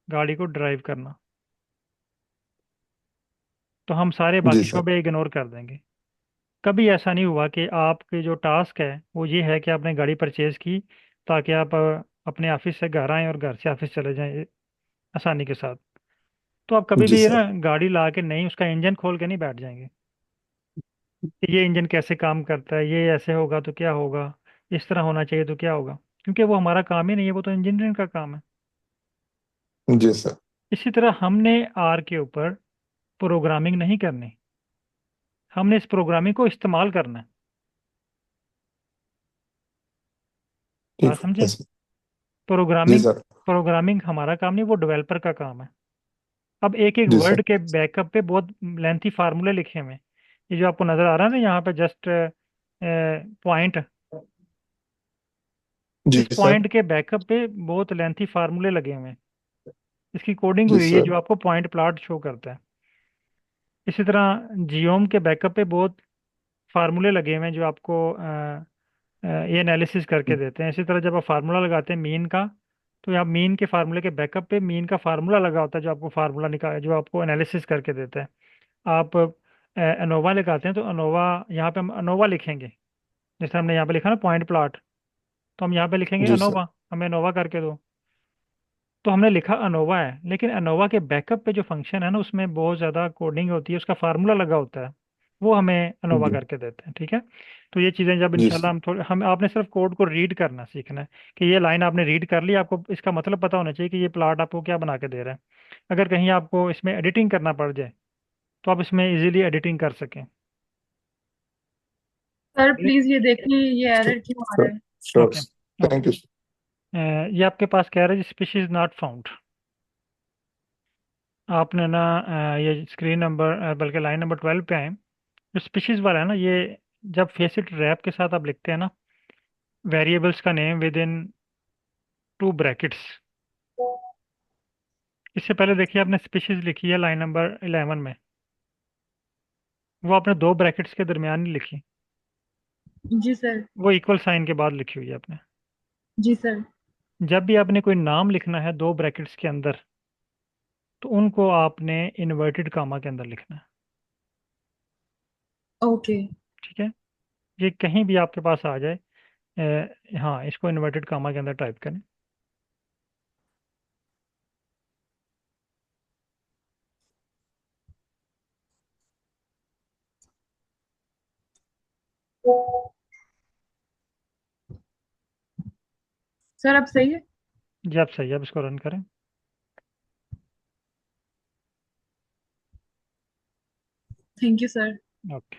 गाड़ी को ड्राइव करना। तो हम सारे जी बाकी सर। शोबे इग्नोर कर देंगे। कभी ऐसा नहीं हुआ कि आपके जो टास्क है वो ये है कि आपने गाड़ी परचेज की ताकि आप अपने ऑफिस से घर आएं और घर से ऑफिस चले जाएं आसानी के साथ। तो आप कभी जी भी सर। ना गाड़ी ला के नहीं उसका इंजन खोल के नहीं बैठ जाएंगे कि ये इंजन कैसे काम करता है, ये ऐसे होगा तो क्या होगा, इस तरह होना चाहिए तो क्या होगा, क्योंकि वो हमारा काम ही नहीं है, वो तो इंजीनियरिंग का काम है। जी सर। इसी तरह हमने आर के ऊपर प्रोग्रामिंग नहीं करनी, हमने इस प्रोग्रामिंग को इस्तेमाल करना है। ठीक बात है समझे? सर। जी प्रोग्रामिंग सर। प्रोग्रामिंग हमारा काम नहीं, वो डेवलपर का काम है। अब एक एक जी वर्ड सर। के बैकअप पे बहुत लेंथी फार्मूले लिखे हुए हैं। ये जो आपको नजर आ रहा है ना यहाँ पे, जस्ट पॉइंट, जी इस सर। पॉइंट के बैकअप पे बहुत लेंथी फार्मूले लगे हुए हैं। इसकी कोडिंग जी हुई है सर। जो आपको पॉइंट प्लॉट शो करता है। इसी तरह जियोम के बैकअप पे बहुत फार्मूले लगे हुए हैं जो आपको ये एनालिसिस करके देते हैं। इसी तरह जब आप फार्मूला लगाते हैं मीन का, तो आप मीन के फार्मूले के बैकअप पे मीन का फार्मूला लगा होता है जो आपको फार्मूला निकाल, जो आपको एनालिसिस करके देता है। आप अनोवा लगाते हैं तो अनोवा, यहाँ पे हम अनोवा लिखेंगे। जैसे हमने यहाँ पे लिखा ना पॉइंट प्लॉट, तो हम यहाँ पे लिखेंगे जी सर। अनोवा, हमें अनोवा करके दो। तो हमने लिखा अनोवा है, लेकिन अनोवा के बैकअप पे जो फंक्शन है ना उसमें बहुत ज़्यादा कोडिंग होती है, उसका फार्मूला लगा होता है, वो हमें अनोवा जी करके देते हैं। ठीक है, तो ये चीज़ें जब जी इंशाल्लाह सर। हम थोड़े, हम आपने सिर्फ कोड को रीड करना सीखना है कि ये लाइन आपने रीड कर ली, आपको इसका मतलब पता होना चाहिए कि ये प्लॉट आपको क्या बना के दे रहा है। अगर कहीं आपको इसमें एडिटिंग करना पड़ जाए तो आप इसमें इजीली एडिटिंग कर सकें। सर प्लीज ये देखिए ये एरर क्यों आ रहा सर है। Sure. Okay. Thank okay, you. ये आपके पास कह रहा है स्पीशीज नॉट फाउंड। आपने ना ये स्क्रीन नंबर बल्कि लाइन नंबर 12 पे आए, जो स्पीशीज वाला है ना, ये जब फेसिट रैप के साथ आप लिखते हैं ना, वेरिएबल्स का नेम विद इन 2 ब्रैकेट्स, इससे पहले देखिए आपने स्पीशीज लिखी है लाइन नंबर 11 में, वो आपने 2 ब्रैकेट्स के दरमियान नहीं लिखी, जी सर। वो इक्वल साइन के बाद लिखी हुई है आपने। जी सर। जब भी आपने कोई नाम लिखना है 2 ब्रैकेट्स के अंदर, तो उनको आपने इन्वर्टेड कामा के अंदर लिखना है। ओके। ठीक है, ये कहीं भी आपके पास आ जाए, हाँ, इसको इन्वर्टेड कामा के अंदर टाइप करें। सर अब सही है। जी आप सही है, अब इसको रन करें। Thank you sir. ओके,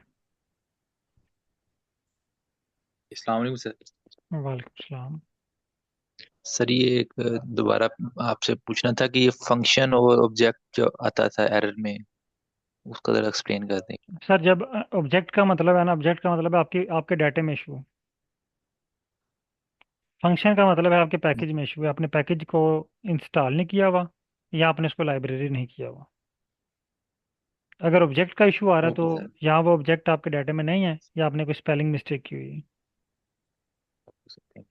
अस्सलाम वालेकुम सर। वालेकुम सलाम। सर ये एक दोबारा आपसे पूछना था कि ये फंक्शन और ऑब्जेक्ट जो आता था एरर में, उसका जरा एक्सप्लेन कर दें। सर जब ऑब्जेक्ट का मतलब है ना, ऑब्जेक्ट का मतलब है आपके आपके डाटे में इशू। फंक्शन का मतलब है आपके पैकेज में इशू है, आपने पैकेज को इंस्टॉल नहीं किया हुआ, या आपने उसको लाइब्रेरी नहीं किया हुआ। अगर ऑब्जेक्ट का इशू आ रहा है तो ओके सर। या वो ऑब्जेक्ट आपके डाटे में नहीं है, या आपने कोई स्पेलिंग मिस्टेक की हुई थैंक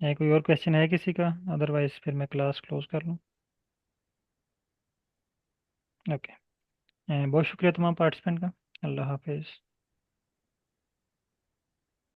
है। कोई और क्वेश्चन है किसी का? अदरवाइज फिर मैं क्लास क्लोज कर लूँ। ओके, बहुत शुक्रिया तमाम पार्टिसिपेंट का। अल्लाह हाफिज़।